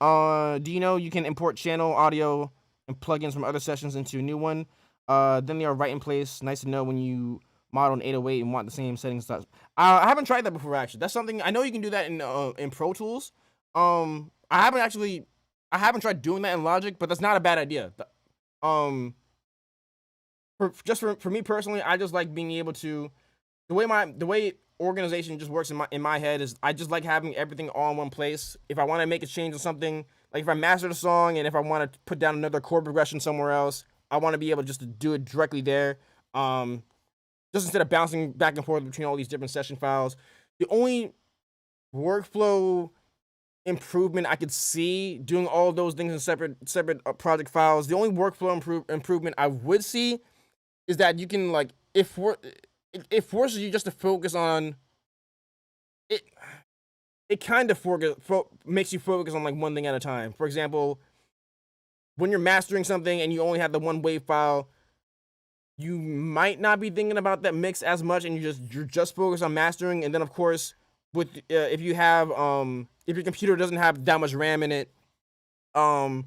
S1: Do you know you can import channel audio and plugins from other sessions into a new one? Then they are right in place. Nice to know when you model an 808 and want the same settings. I haven't tried that before actually. That's something I know you can do that in Pro Tools. I haven't tried doing that in Logic, but that's not a bad idea. For me personally, I just like being able to, the way organization just works in my head is I just like having everything all in one place. If I want to make a change or something, like if I master the song and if I want to put down another chord progression somewhere else, I want to be able just to do it directly there. Just instead of bouncing back and forth between all these different session files. The only workflow improvement I could see doing all of those things in separate project files, the only workflow improvement I would see is that you can like it forces you just to focus on it. It kind of makes you focus on like one thing at a time. For example, when you're mastering something and you only have the one wave file, you might not be thinking about that mix as much, and you're just focused on mastering. And then of course, with if you have if your computer doesn't have that much RAM in it, that'll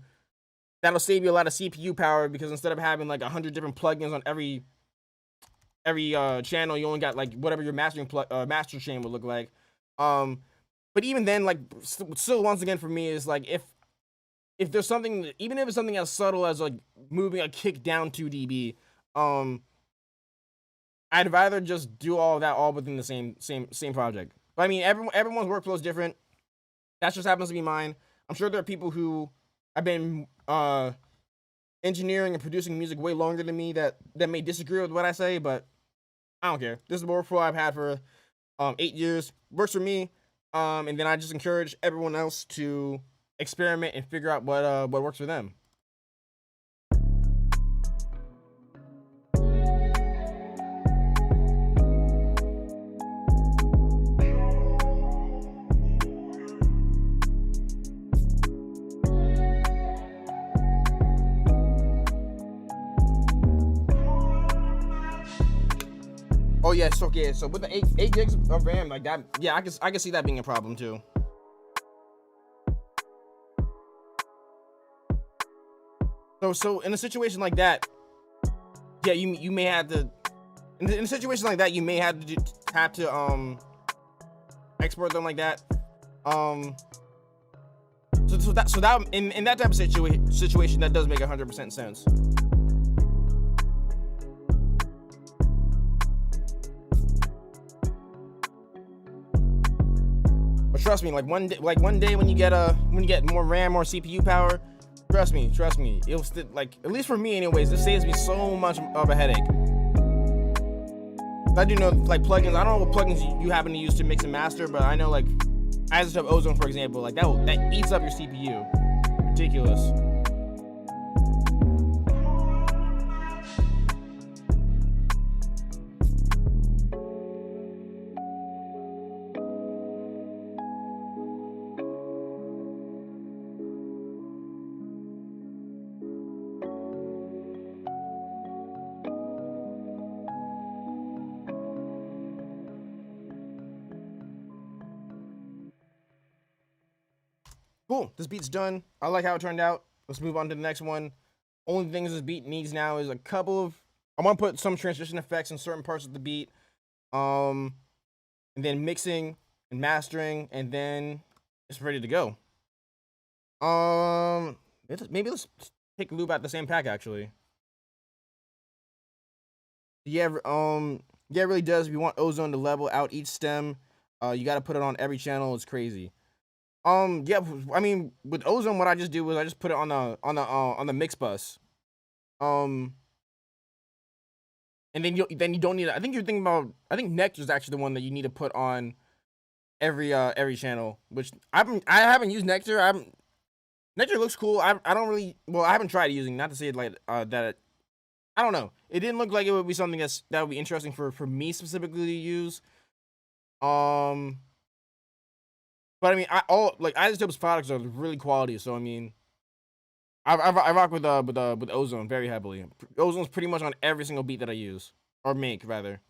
S1: save you a lot of CPU power, because instead of having like 100 different plugins on every channel, you only got like whatever your master chain would look like. But even then, like still once again for me is like if there's something, even if it's something as subtle as like moving a kick down 2 dB, I'd rather just do all of that all within the same project. But I mean, everyone's workflow is different. That just happens to be mine. I'm sure there are people who have been engineering and producing music way longer than me that may disagree with what I say, but I don't care. This is the workflow I've had for 8 years. Works for me. And then I just encourage everyone else to experiment and figure out what works for them. Oh yeah, so with the 8 gigs of RAM like that, yeah, I can see that being a problem too. So in a situation like that, yeah, you may have to in a situation like that, you may have to export them like that. So that in that type of situation, that does make 100% sense. But trust me, like one day when you get more RAM or CPU power, trust me, it'll still, like, at least for me anyways, it saves me so much of a headache. I do know, like, plugins, I don't know what plugins you happen to use to mix and master, but I know, like, Isotope Ozone, for example, like that eats up your CPU. Ridiculous. Cool, this beat's done. I like how it turned out. Let's move on to the next one. Only things this beat needs now is a couple of, I want to put some transition effects in certain parts of the beat, and then mixing and mastering, and then it's ready to go. Maybe let's take a loop at the same pack actually. Yeah, it really does. If you want Ozone to level out each stem, you got to put it on every channel. It's crazy. Yeah, I mean, with Ozone, what I just do was I just put it on the mix bus. And then you don't need it. I think you're thinking about, I think Nectar is actually the one that you need to put on every channel, which I haven't used Nectar. Nectar looks cool. I don't really, well, I haven't tried using, not to say it like that I don't know. It didn't look like it would be something that would be interesting for me specifically to use. But I mean, Isotope's products are really quality, so I mean, I rock with Ozone very heavily. Ozone's pretty much on every single beat that I use or make rather.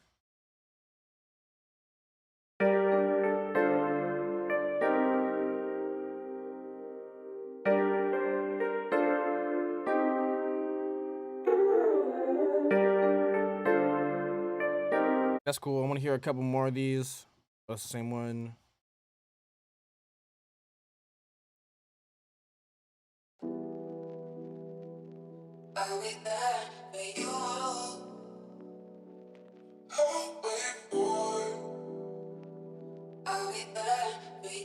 S1: That's cool. I want to hear a couple more of these. That's the same one. I'll be there for you. I'll be there for you.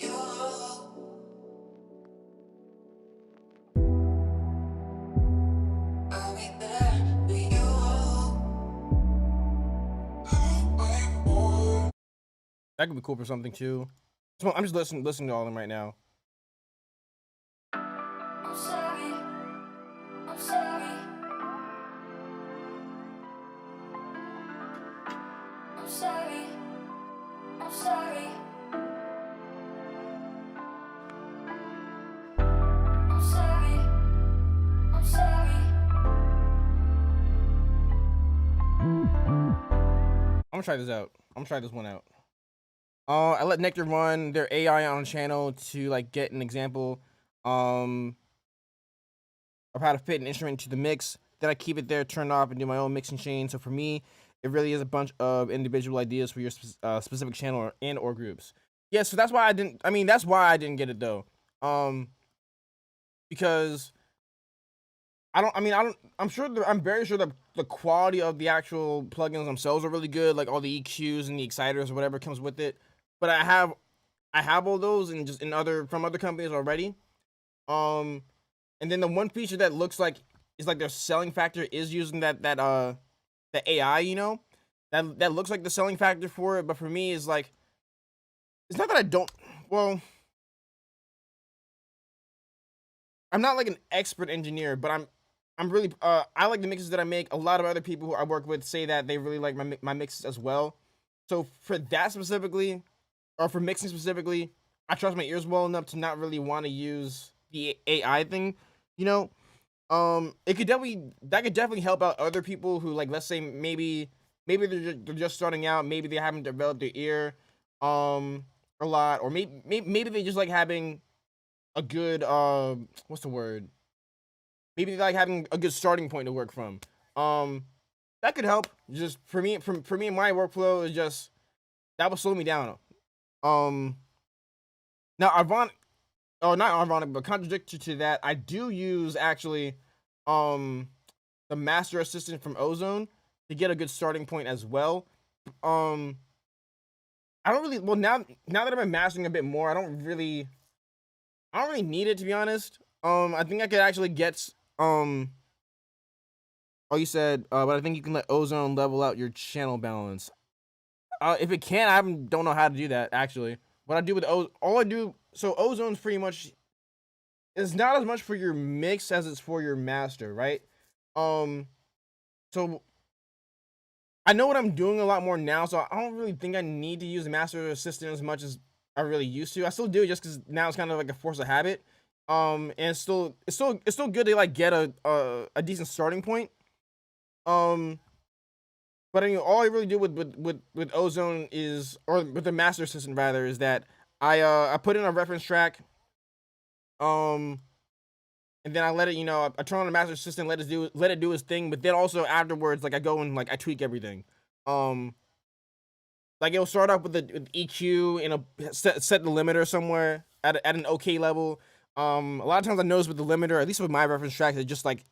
S1: I'll be there for you. That could be cool for something too. I'm just listening to all of them right now. I'm sorry. I'm sorry. I'm sorry. I'm sorry. I'm sorry. I'm sorry. I'm gonna try this out. I'm gonna try this one out. I let Nectar run their AI on a channel to like get an example of how to fit an instrument to the mix. Then I keep it there turned off and do my own mixing chain. So for me, it really is a bunch of individual ideas for your specific channel or groups. Yeah, so that's why I didn't. I mean, that's why I didn't get it though. Because I'm sure. I'm very sure that the quality of the actual plugins themselves are really good, like all the EQs and the exciters or whatever comes with it. But I have all those and just from other companies already. And then the one feature that looks like is like their selling factor is using the AI, you know, that looks like the selling factor for it. But for me, is like, it's not that I don't. Well, I'm not like an expert engineer, but I'm really I like the mixes that I make. A lot of other people who I work with say that they really like my mixes as well. So for that specifically, or for mixing specifically, I trust my ears well enough to not really want to use the AI thing. You know, it could definitely help out other people who, like, let's say maybe they're just starting out, maybe they haven't developed their ear a lot, or maybe they just like having a good what's the word, maybe they like having a good starting point to work from. um that could help. Just for me and my workflow is just that would slow me down. um Now, ironic, or not ironic, but contradictory to that, I do use actually um the master assistant from Ozone to get a good starting point as well. um I don't really, well, now that I'm mastering a bit more, I don't really need it, to be honest. I think I could actually get oh, you said, but I think you can let Ozone level out your channel balance. If it can, don't know how to do that actually. What I do with all I do, so Ozone's pretty much, it's not as much for your mix as it's for your master, right? Um, so I know what I'm doing a lot more now, so I don't really think I need to use the master assistant as much as I really used to. I still do, just because now it's kind of like a force of habit. And it's still good to like get a decent starting point. Um, but I mean, all I really do with Ozone is, or with the master assistant rather, is that I put in a reference track. Um, and then I let it, I turn on the master assistant, let it do its thing. But then also afterwards, like, I go and like I tweak everything. Um, like, it'll start off with the with EQ and a set the limiter somewhere at an okay level. A lot of times I notice with the limiter, at least with my reference tracks, it just like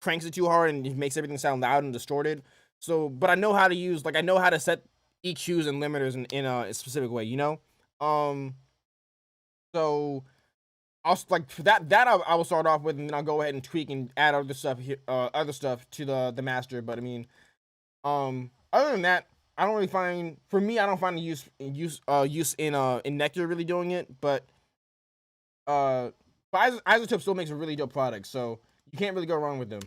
S1: cranks it too hard and it makes everything sound loud and distorted. So, but I know how to use, like, I know how to set EQs and limiters in a specific way, you know. So I'll like for that I will start off with, and then I'll go ahead and tweak and add other stuff to the master. But I mean, other than that, I don't really find, for me, I don't find the use in Nectar really doing it. But Isotope still makes a really dope product, so you can't really go wrong with them.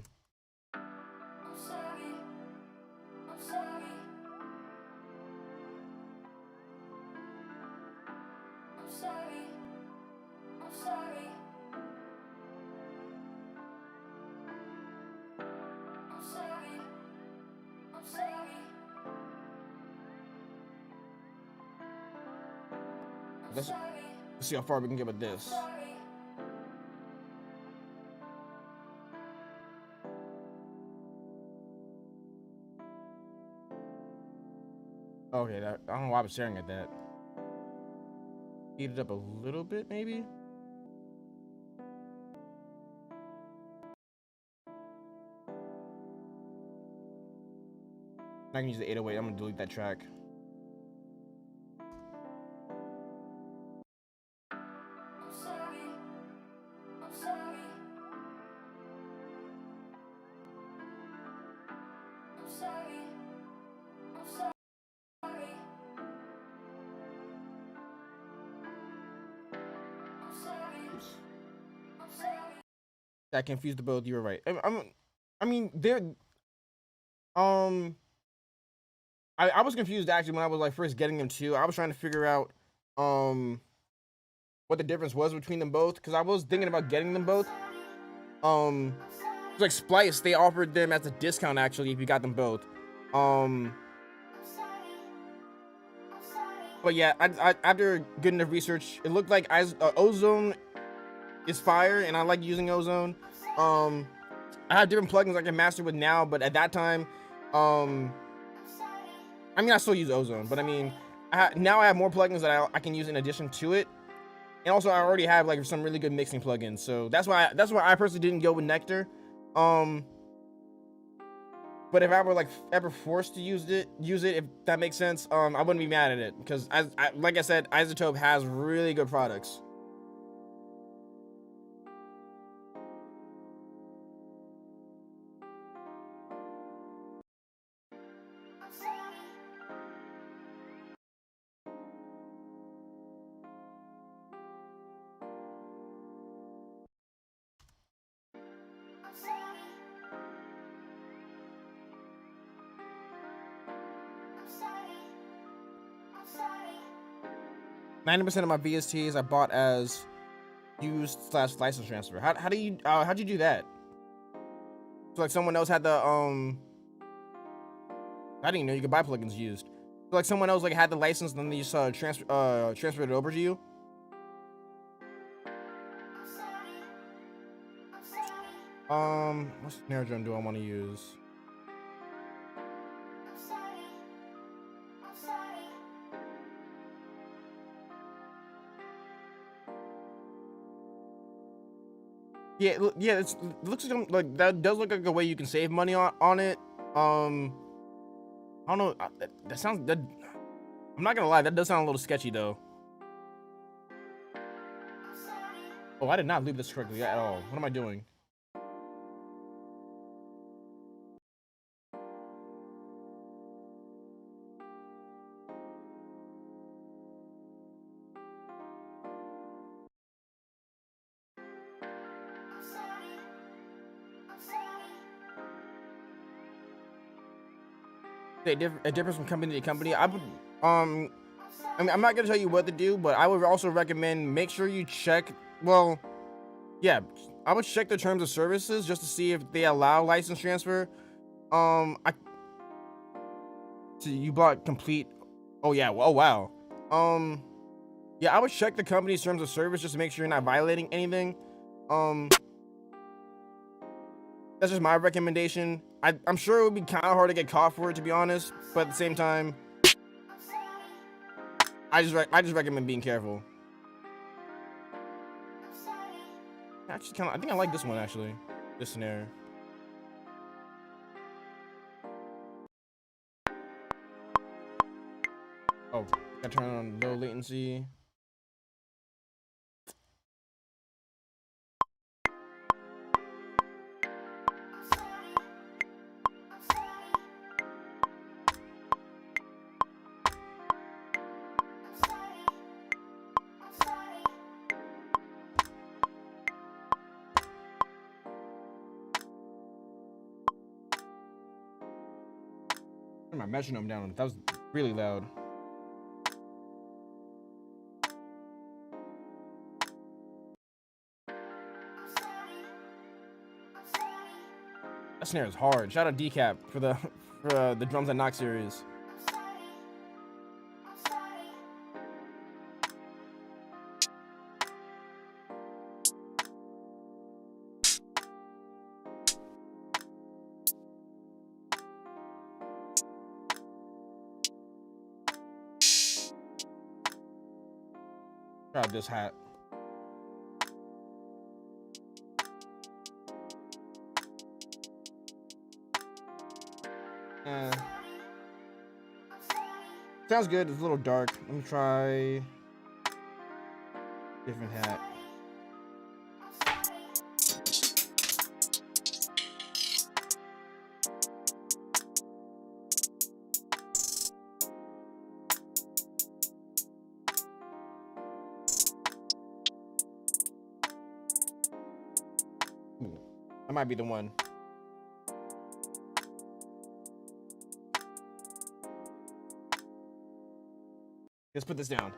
S1: Let's see how far we can get with this. Okay, I don't know why I was staring at that. Heat it up a little bit, maybe. I can use the 808. I'm gonna delete that track. I confused the both. You were right. I mean, they're um. I was confused actually when I was like first getting them too. I was trying to figure out um what the difference was between them both, because I was thinking about getting them both. Like Splice, they offered them as a discount actually if you got them both. Um, but yeah, after good enough research, it looked like Ozone is fire, and I like using Ozone. I have different plugins I can master with now, but at that time, I mean, I still use Ozone, but I mean, now I have more plugins that I can use in addition to it. And also, I already have like some really good mixing plugins, so that's why I personally didn't go with Nectar. Um, but if I were like ever forced to use it, if that makes sense, I wouldn't be mad at it, because like I said, Isotope has really good products. 90% of my VSTs I bought as used / license transfer. How do you how'd you do that? So like someone else had the I didn't even know you could buy plugins used. So like someone else like had the license and then they just transferred it over to you. What snare drum do I want to use? Yeah, yeah, it looks like that does look like a way you can save money on it. I don't know. That sounds. I'm not gonna lie, that does sound a little sketchy though. Oh, I did not leave this correctly at all. What am I doing? It differs from company to company. I would I mean, I'm not gonna tell you what to do, but I would also recommend make sure you check. Well, yeah, I would check the terms of services just to see if they allow license transfer. So you bought complete. Oh yeah. Oh wow. Yeah, I would check the company's terms of service just to make sure you're not violating anything. That's just my recommendation. I'm sure it would be kind of hard to get caught for it, to be honest. But at the same time, I just recommend being careful. Actually, I think I like this one actually. This snare. Oh, gotta turn on low latency. Turn my metronome down. That was really loud. That snare is hard. Shout out Decap for the Drums that Knock series. Try out this hat. Sounds good. It's a little dark. Let me try different hat. Ooh, that might be the one. Let's put this down.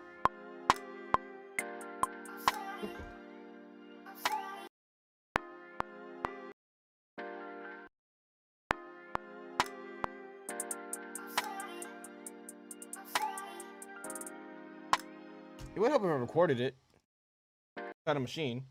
S1: It would help if I recorded it. Not a machine.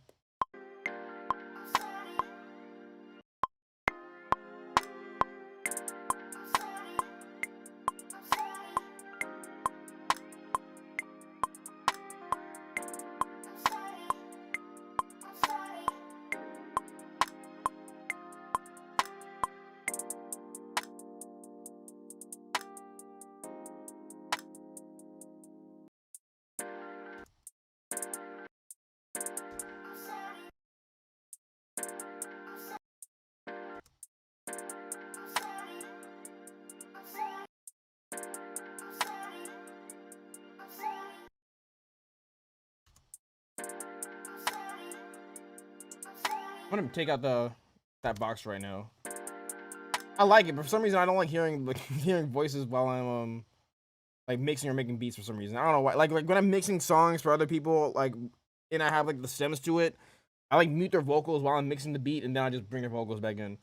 S1: I'm gonna take out that box right now. I like it, but for some reason I don't like hearing hearing voices while I'm like mixing or making beats for some reason. I don't know why. Like when I'm mixing songs for other people, like, and I have like the stems to it, I like mute their vocals while I'm mixing the beat, and then I just bring their vocals back in.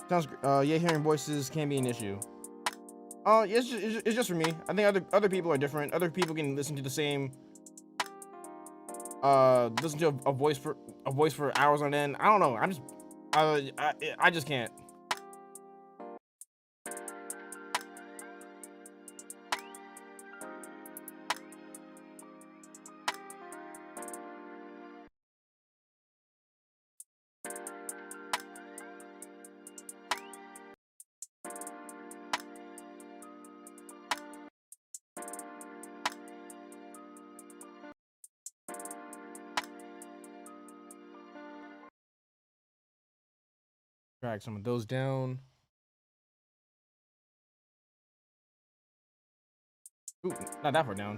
S1: Sounds yeah, hearing voices can be an issue. Yeah, it's just for me. I think other people are different. Other people can listen to the same listen to a voice for hours on end. I don't know. I'm just I just can't. Drag some of those down. Ooh, not that far down.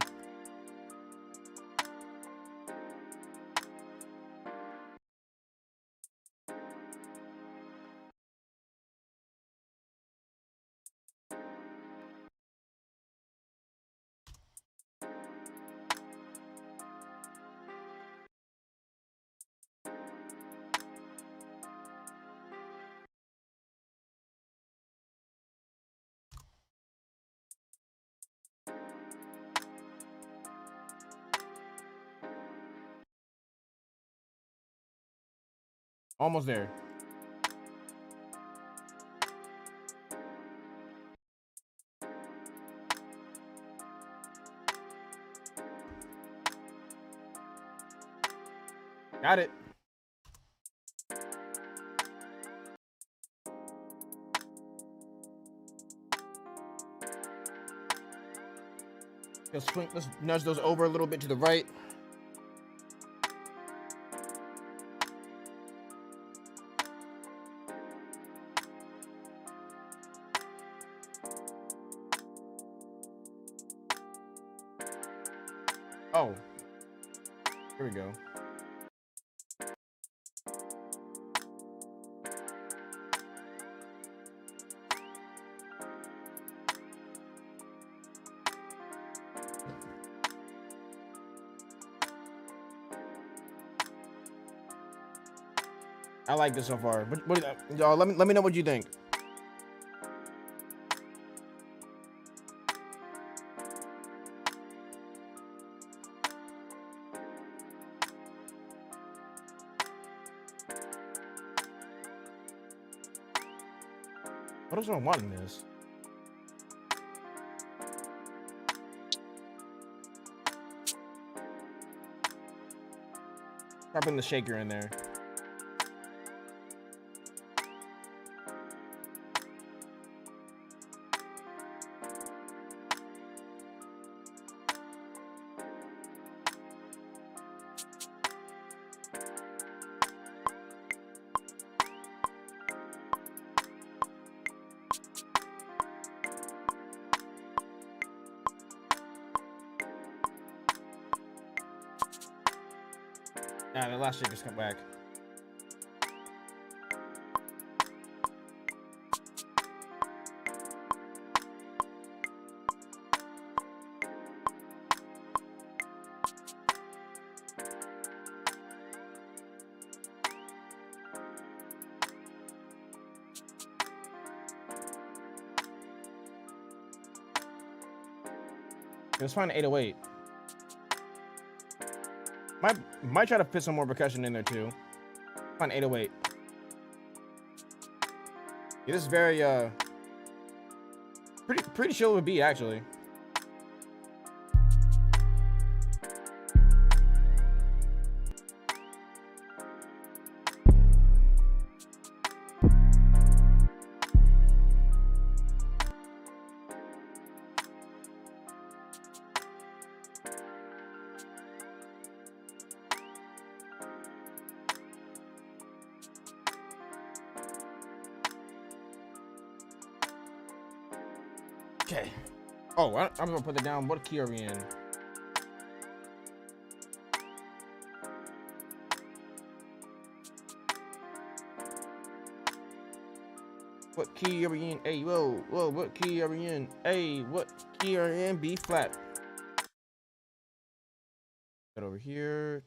S1: Almost there. Got it. Let's nudge those over a little bit to the right. Oh, here we go. I like this so far. But y'all, let me know what you think. What else do I want in this? Dropping the shaker in there. Nah, the last shaker's come back. Let's find an 808. Might try to fit some more percussion in there too. Find 808. Yeah, this is very pretty chill with beat actually. Okay. Oh, I'm gonna put that down. What key are we in? What key are we in? Hey, whoa, what key are we in? Hey, what key are we in? B flat. Get over here.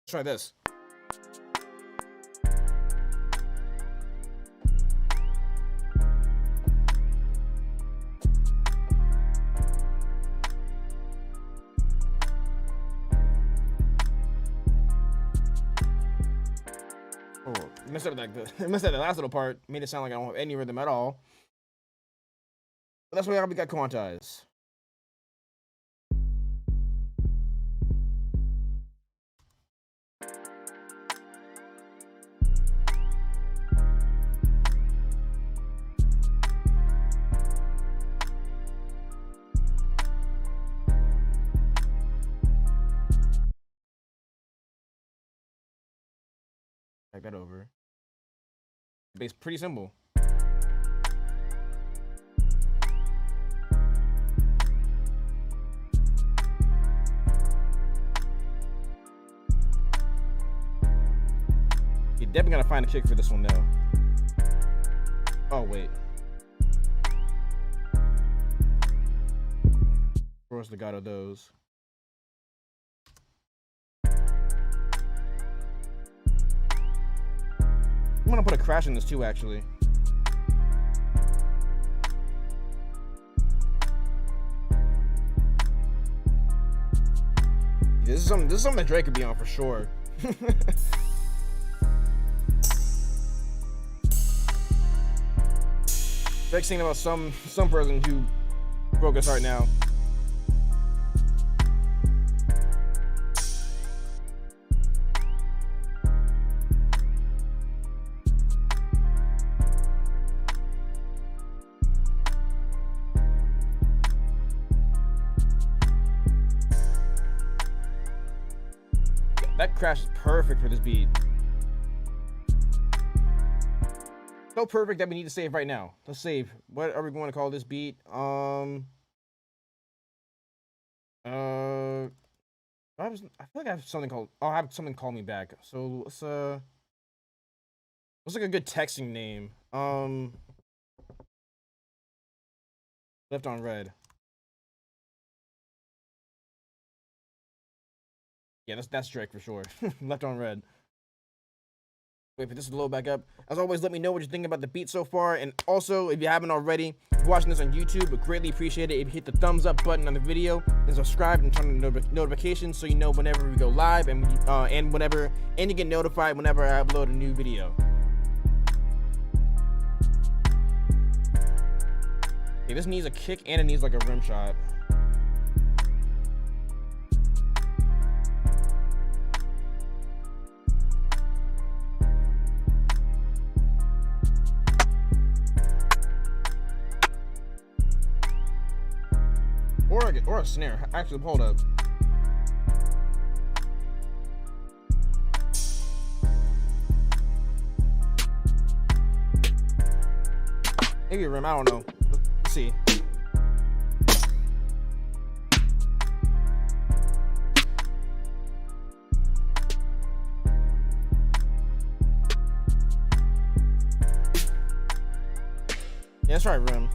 S1: Let's try this. Oh, messed up the last little part. Made it sound like I don't have any rhythm at all. But that's why we got quantized. I got over. The bass pretty simple. You definitely gotta find a kick for this one though. Oh wait. Of course, the god of those. I'm gonna put a crash in this too, actually. This is something that Drake could be on for sure. Drake's thinking about some person who broke his heart now. That crash is perfect for this beat. So perfect that we need to save right now. Let's save. What are we going to call this beat? I feel like I have something called. I'll have something call me back. So let's what's like a good texting name? Left on red. Yeah, that's Drake for sure. Left on red. Wait for this to load back up. As always, let me know what you're thinking about the beat so far. And also, if you haven't already, if you're watching this on YouTube, would greatly appreciate it if you hit the thumbs up button on the video and subscribe and turn on the notifications so you know whenever we go live and you get notified whenever I upload a new video. Okay, this needs a kick and it needs like a rim shot. Or a snare. Actually, hold up. Maybe a rim, I don't know. Let's see. Yeah, let's try rim.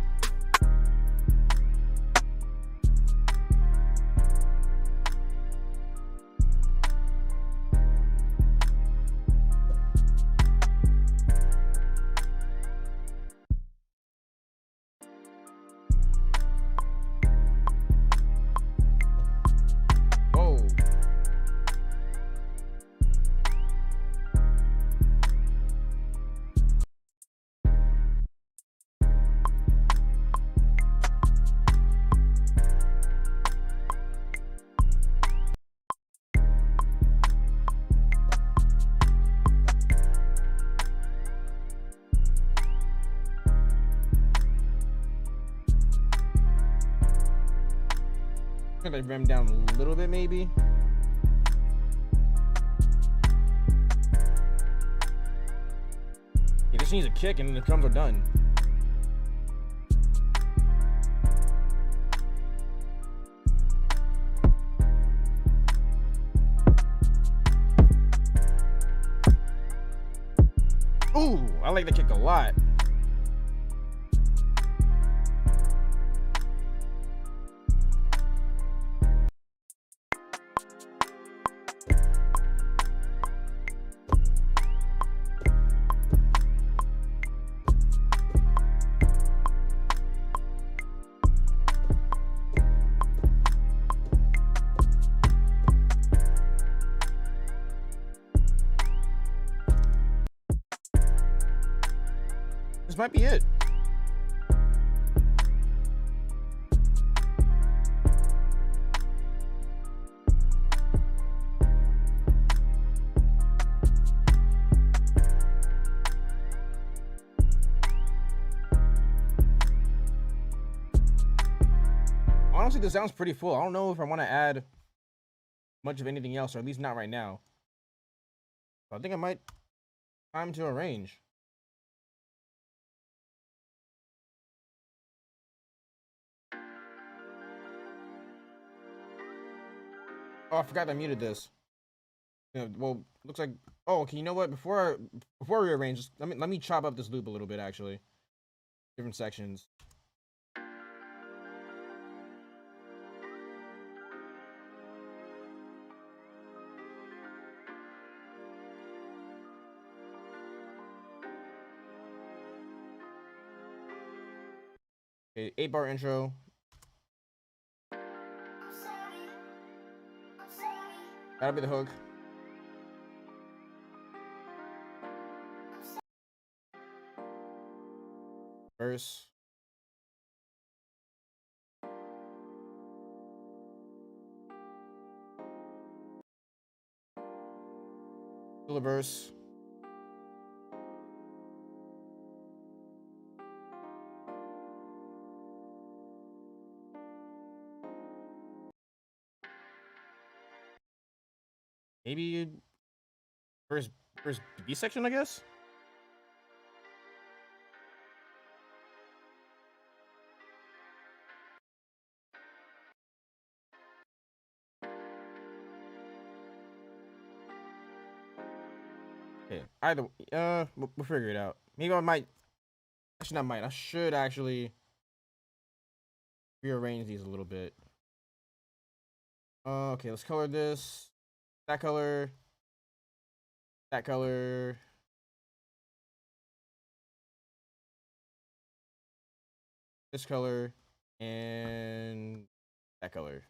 S1: I'm gonna ram down a little bit, maybe. Yeah, this needs a kick, and then the drums are done. Ooh, I like the kick a lot. This might be it. Honestly, this sounds pretty full. I don't know if I want to add much of anything else, or at least not right now. So I think I might time to arrange. Oh, I forgot I muted this. Yeah, well, looks like. Oh, okay. You know what? Before we rearrange, let me chop up this loop a little bit. Actually, different sections. Okay, 8-bar intro. That'll be the hook. Verse. Still a verse. Maybe first B section, I guess. Okay. Either we'll figure it out. Maybe I might. Actually, not might. I should actually rearrange these a little bit. Okay, let's color this. That color. That color. This color. And that color.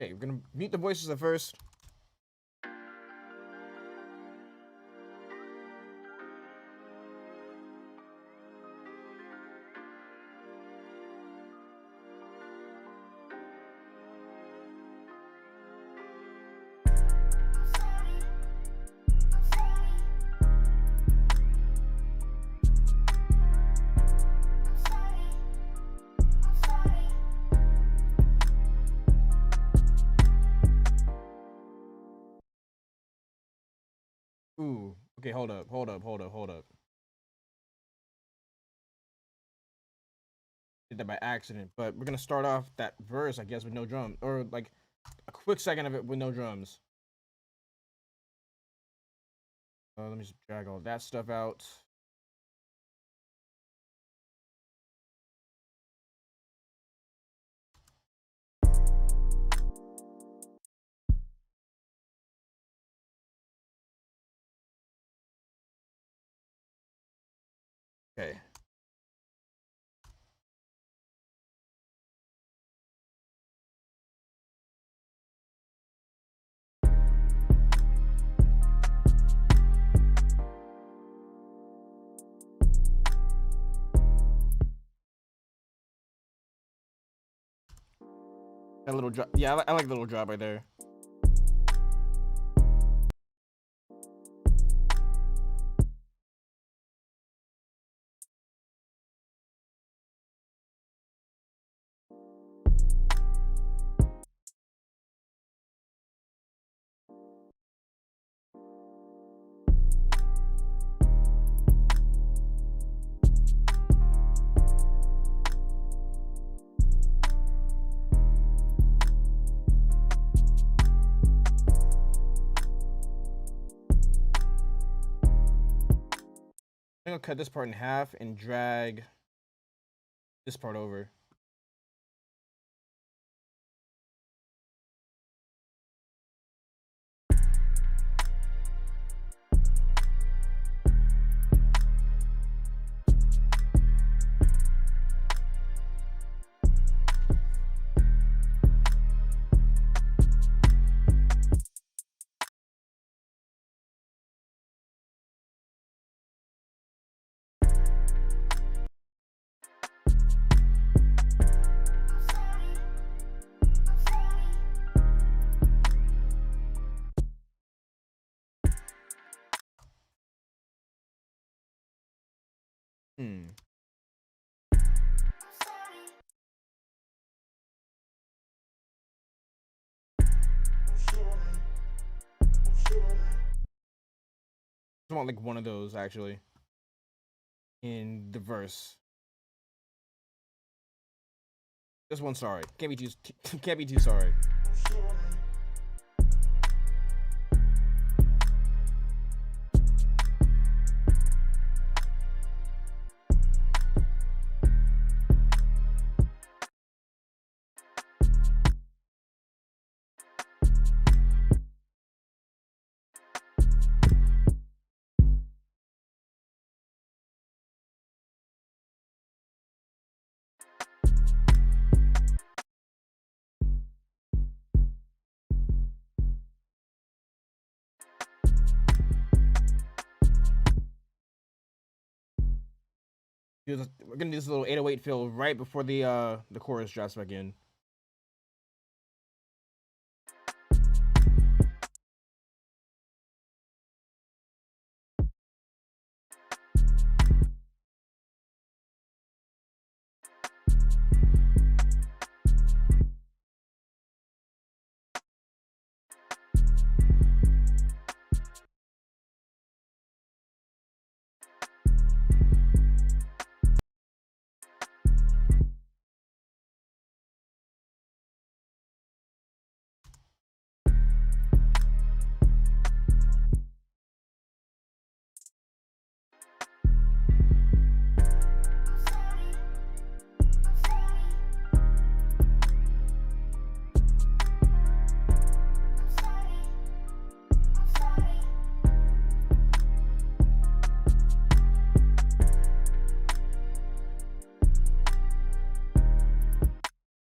S1: Okay, we're gonna mute the voices at first. Ooh. Okay, hold up. Did that by accident, but we're gonna start off that verse, I guess, with no drum, or like a quick second of it with no drums. Let me just drag all that stuff out. Okay. That little drop. Yeah, I like the little drop right there. I'll cut this part in half and drag this part over. I want like one of those actually in the verse. This one's sorry. Can't be too sorry. We're gonna do this little 808 fill right before the chorus drops back in.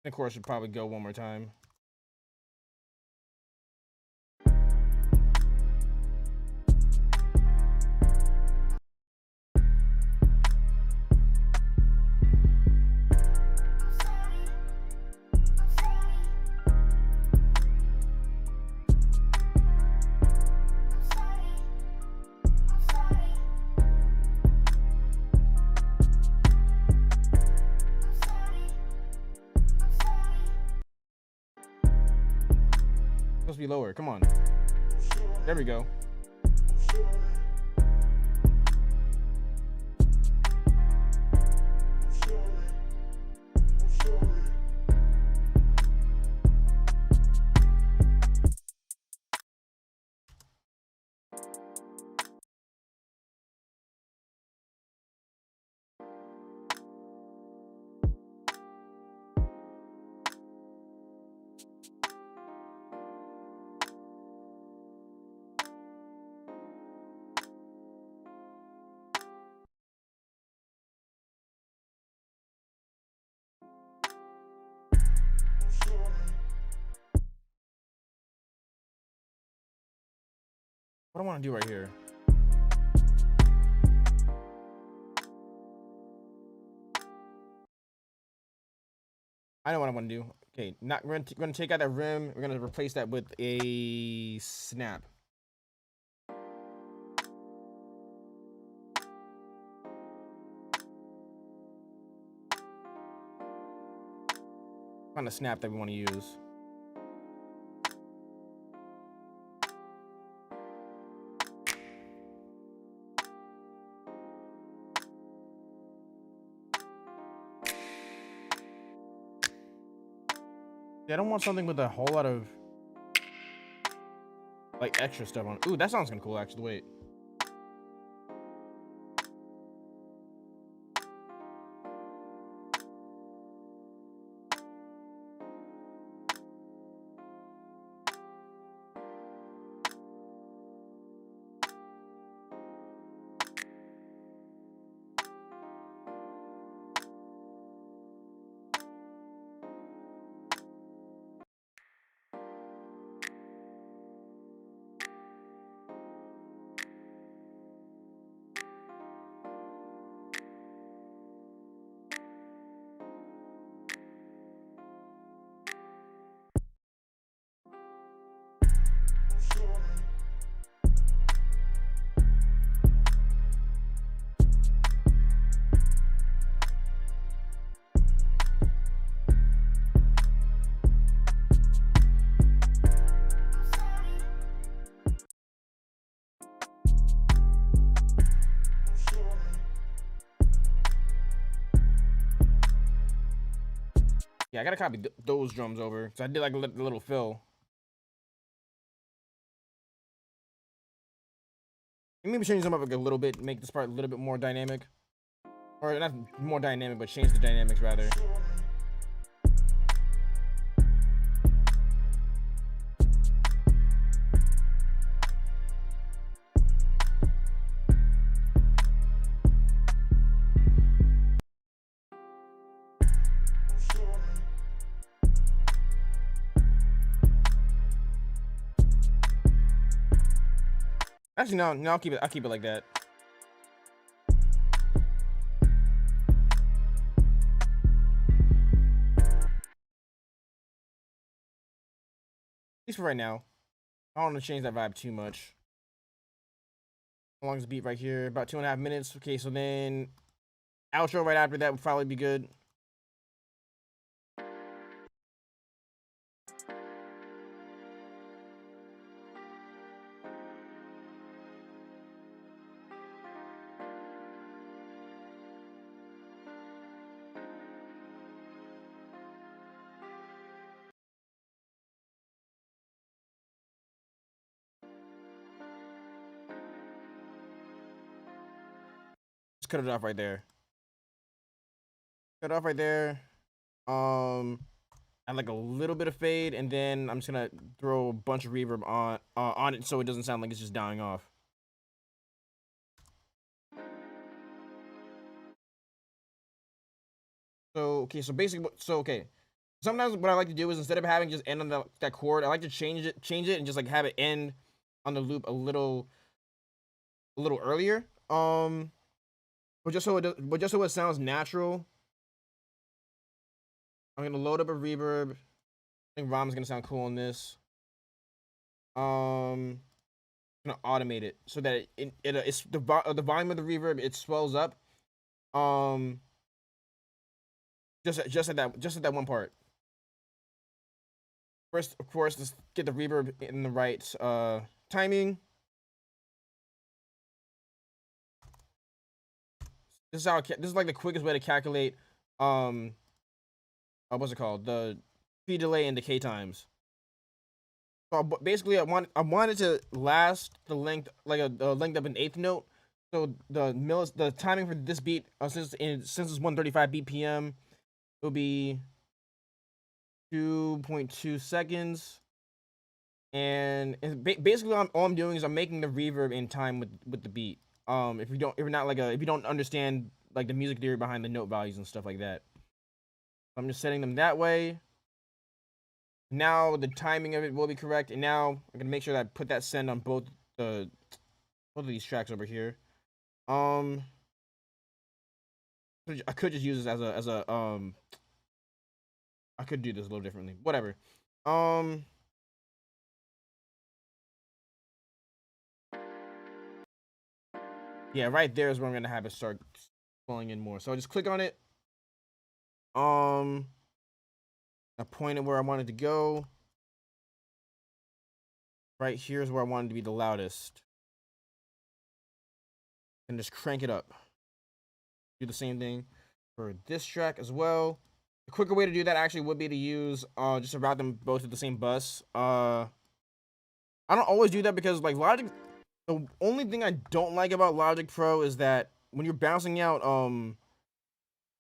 S1: The chorus should probably go one more time. Supposed to be lower. Come on. There we go. What do I want to do right here? I know what I want to do. Okay, we're gonna take out that rim. We're gonna replace that with a snap. Find a snap that we want to use. I don't want something with a whole lot of like extra stuff on. Ooh, that sounds kind of cool actually. Wait. Yeah, I gotta copy those drums over. So I did like a little fill. Maybe change them up like a little bit, make this part a little bit more dynamic. Or not more dynamic, but change the dynamics rather. Actually, no, I'll keep it like that. At least for right now. I don't want to change that vibe too much. How long is the beat right here? About 2.5 minutes. Okay, so then outro right after that would probably be good. Just cut it off right there. Cut it off right there. Add like a little bit of fade, and then I'm just gonna throw a bunch of reverb on it so it doesn't sound like it's just dying off. So okay, so basically, okay. Sometimes what I like to do is instead of having just end on that chord, I like to change it, and just like have it end on the loop a little earlier. But just so it sounds natural, I'm gonna load up a reverb. I think Rom's gonna sound cool on this. I'm gonna automate it so that it's the volume of the reverb, it swells up. Just at that one part. First, of course, let's get the reverb in the right timing. This is like the quickest way to calculate what's it called, the speed delay and decay times. So basically, I wanted to last the length, like the length of an eighth note. So the timing for this beat, since it's 135 BPM, it'll be 2.2 seconds. And basically, all I'm doing is I'm making the reverb in time with the beat. If you don't understand like the music theory behind the note values and stuff like that, I'm just setting them that way. Now the timing of it will be correct, and now I'm gonna make sure that I put that send on both of these tracks over here. I could just use this as a I could do this a little differently. Whatever. Yeah, right there is where I'm gonna have it start flowing in more. So I just click on it. I point it where I want it to go. Right here is where I want it to be the loudest. And just crank it up. Do the same thing for this track as well. The quicker way to do that actually would be to use just to route them both to the same bus. I don't always do that because like Logic, the only thing I don't like about Logic Pro is that when you're bouncing out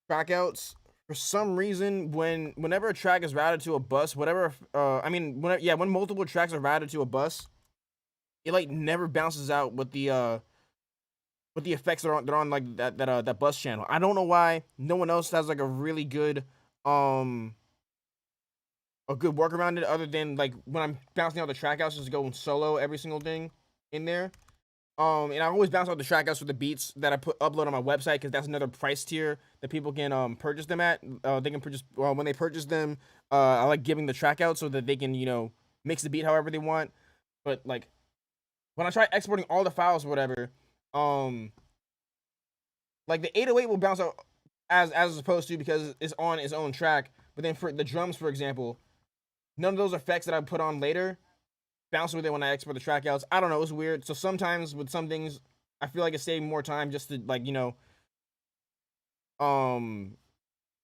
S1: track outs, for some reason whenever a track is routed to a bus, whatever when multiple tracks are routed to a bus, it like never bounces out with the effects that are on like that bus channel. I don't know why. No one else has like a really good work around it other than like when I'm bouncing out the track outs, just going solo every single thing in there. And I always bounce out the track outs for the beats that I upload on my website because that's another price tier that people can purchase them at. They can purchase when they purchase them. I like giving the track out so that they can mix the beat however they want. But like when I try exporting all the files or whatever, like the 808 will bounce out as opposed to because it's on its own track. But then for the drums, for example, none of those effects that I put on later bounce with it when I export the track outs. I don't know, it's weird. So sometimes with some things, I feel like it's saving more time just to like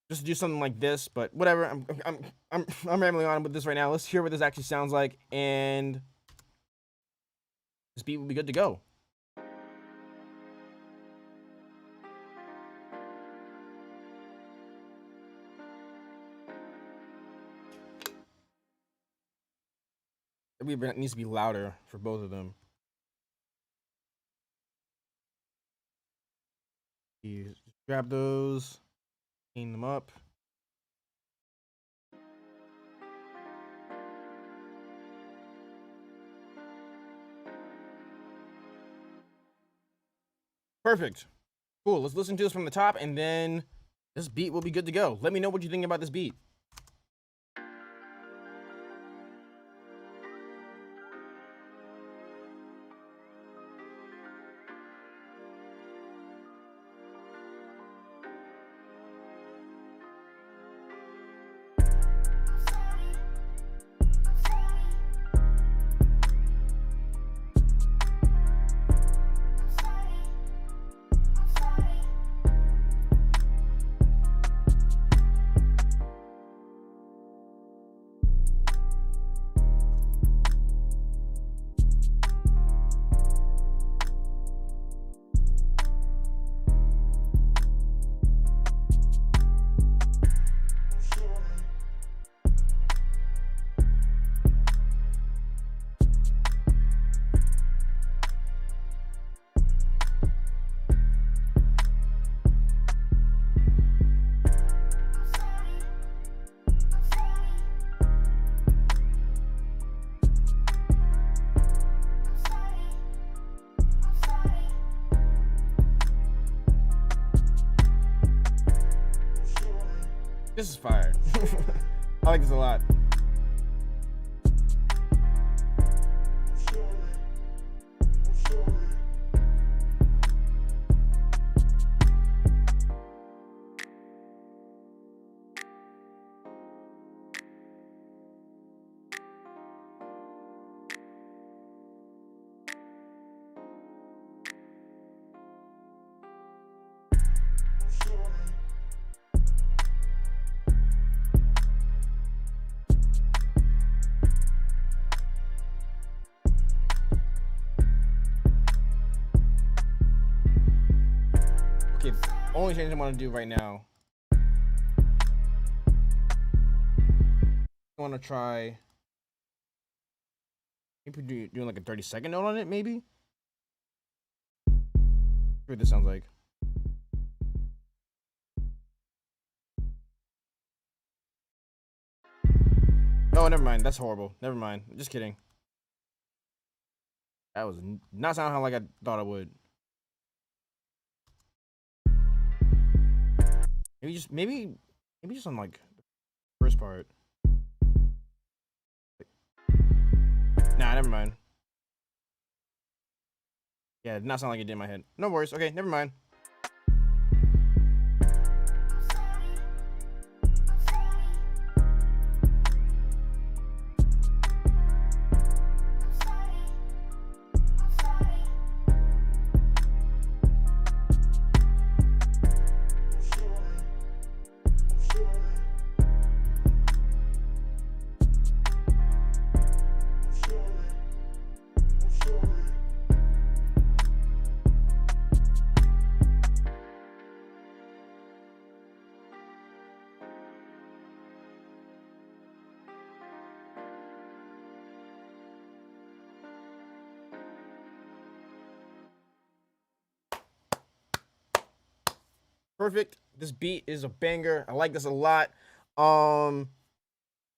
S1: just to do something like this, but whatever. I'm rambling on with this right now. Let's hear what this actually sounds like, and this beat will be good to go. The reverb needs to be louder for both of them. You just grab those, clean them up. Perfect. Cool. Let's listen to this from the top, and then this beat will be good to go. Let me know what you think about this beat. This is fire. I like this a lot. Okay, only change I want to do right now. I want to try maybe doing like a 30-second note on it, maybe? See what this sounds like. Oh, never mind. That's horrible. Never mind. Just kidding. That was not sounding like I thought it would. Maybe just on like the first part. Nah, never mind. Yeah, it did not sound like it did in my head. No worries. Okay, never mind. Perfect. This beat is a banger. I like this a lot. Other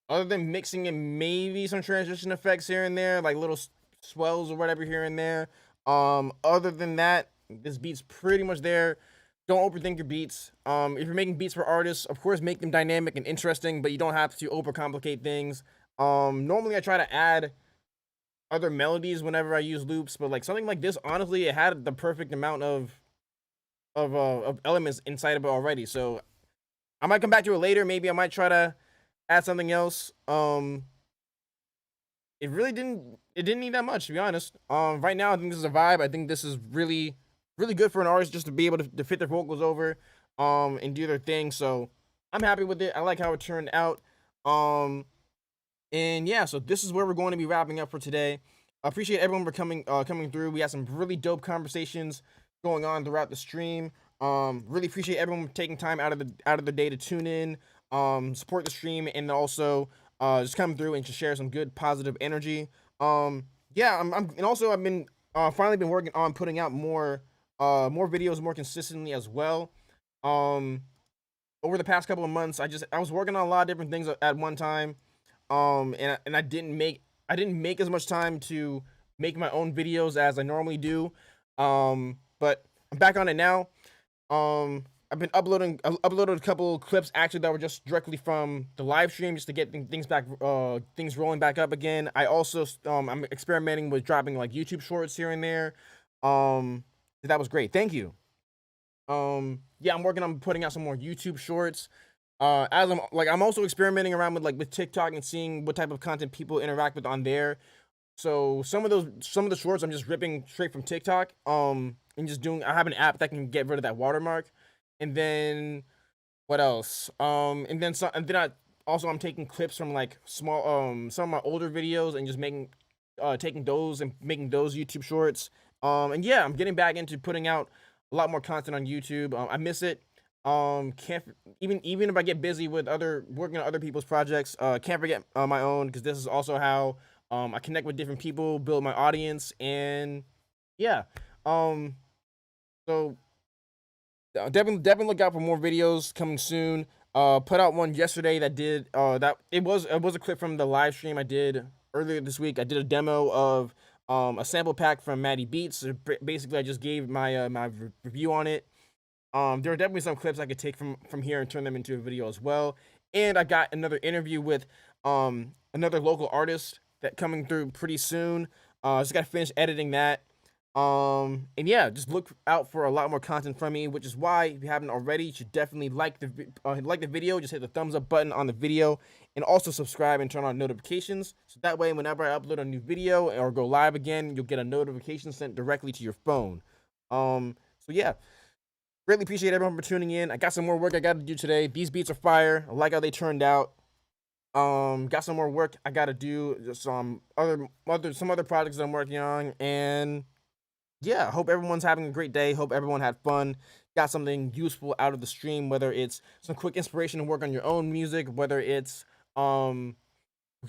S1: than mixing and maybe some transition effects here and there, like little swells or whatever here and there. Other than that, this beat's pretty much there. Don't overthink your beats. If you're making beats for artists, of course, make them dynamic and interesting, but you don't have to overcomplicate things. Normally I try to add other melodies whenever I use loops, but like something like this, honestly, it had the perfect amount of elements inside of it already. So I might come back to it later. Maybe I might try to add something else. It really didn't need that much, to be honest. Right now I think this is a vibe. I think this is really good for an artist just to be able to fit their vocals over and do their thing. So I'm happy with it. I like how it turned out. Um, and yeah, so this is where we're going to be wrapping up for today. I appreciate everyone for coming through. We had some really dope conversations going on throughout the stream. Really appreciate everyone taking time out of the day to tune in, support the stream, and also just come through and just share some good positive energy. Yeah, and also I've been finally been working on putting out more videos more consistently as well. Um, Over the past couple of months, I was working on a lot of different things at one time, and I didn't make as much time to make my own videos as I normally do, but I'm back on it now. I've been uploaded a couple clips actually that were just directly from the live stream just to get things rolling back up again. I also I'm experimenting with dropping like YouTube shorts here and there. Um, that was great. Thank you. Yeah, I'm working on putting out some more YouTube shorts. As I'm also experimenting around with TikTok and seeing what type of content people interact with on there. So some of the shorts I'm just ripping straight from TikTok. And just doing. I have an app that can get rid of that watermark. And then what else? And then I'm taking clips from like some of my older videos and just making taking those and making those YouTube shorts. And yeah, I'm getting back into putting out a lot more content on YouTube. I miss it. Can't even if I get busy with other working on other people's projects, can't forget my own, because this is also how I connect with different people, build my audience, and yeah. Um, so definitely look out for more videos coming soon. Put out one yesterday that did that it was a clip from the live stream I did earlier this week. I did a demo of a sample pack from Maddie Beats. So basically, I just gave my review on it. There are definitely some clips I could take from here and turn them into a video as well. And I got another interview with another local artist that coming through pretty soon. Just got to finish editing that. And yeah, just look out for a lot more content from me, which is why, if you haven't already, you should definitely like the video. Just hit the thumbs up button on the video, and also subscribe and turn on notifications. So that way, whenever I upload a new video or go live again, you'll get a notification sent directly to your phone. So yeah, greatly appreciate everyone for tuning in. I got some more work I got to do today. These beats are fire. I like how they turned out. Got some more work I got to do. Some other projects that I'm working on, and yeah, hope everyone's having a great day. Hope everyone had fun, got something useful out of the stream, whether it's some quick inspiration to work on your own music, whether it's because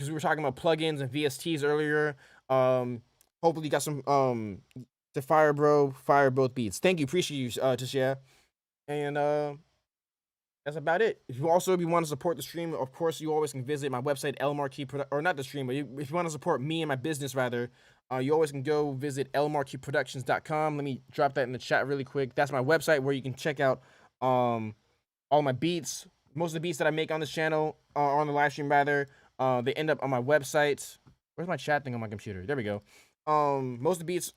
S1: we were talking about plugins and VSTs earlier. Hopefully you got some to fire both beats. Thank you, appreciate you to share. And that's about it. If you want to support the stream, of course, you always can visit my website, or not the stream, but if you want to support me and my business, rather, you always can go visit lmarqueeproductions.com. Let me drop that in the chat really quick. That's my website where you can check out all my beats. Most of the beats that I make on this channel, or on the live stream, rather, they end up on my website. Where's my chat thing on my computer? There we go. Most of the beats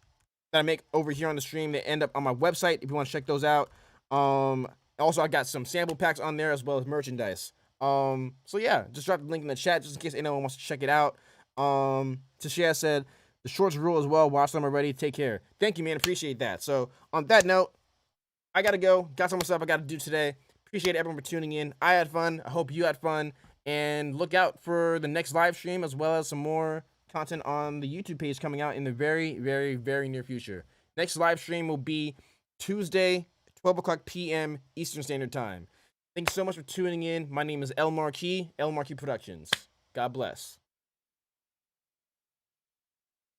S1: that I make over here on the stream, they end up on my website if you want to check those out. Also, I got some sample packs on there as well as merchandise. So yeah, just drop the link in the chat just in case anyone wants to check it out. Tashia said the shorts rule as well. Watch them already. Take care. Thank you, man. Appreciate that. So on that note, I gotta go. Got some stuff I gotta do today. Appreciate everyone for tuning in. I had fun. I hope you had fun. And look out for the next live stream as well as some more content on the YouTube page coming out in the very, very, very near future. Next live stream will be Tuesday, 12 o'clock p.m. Eastern Standard Time. Thanks so much for tuning in. My name is El Marquis Productions. God bless.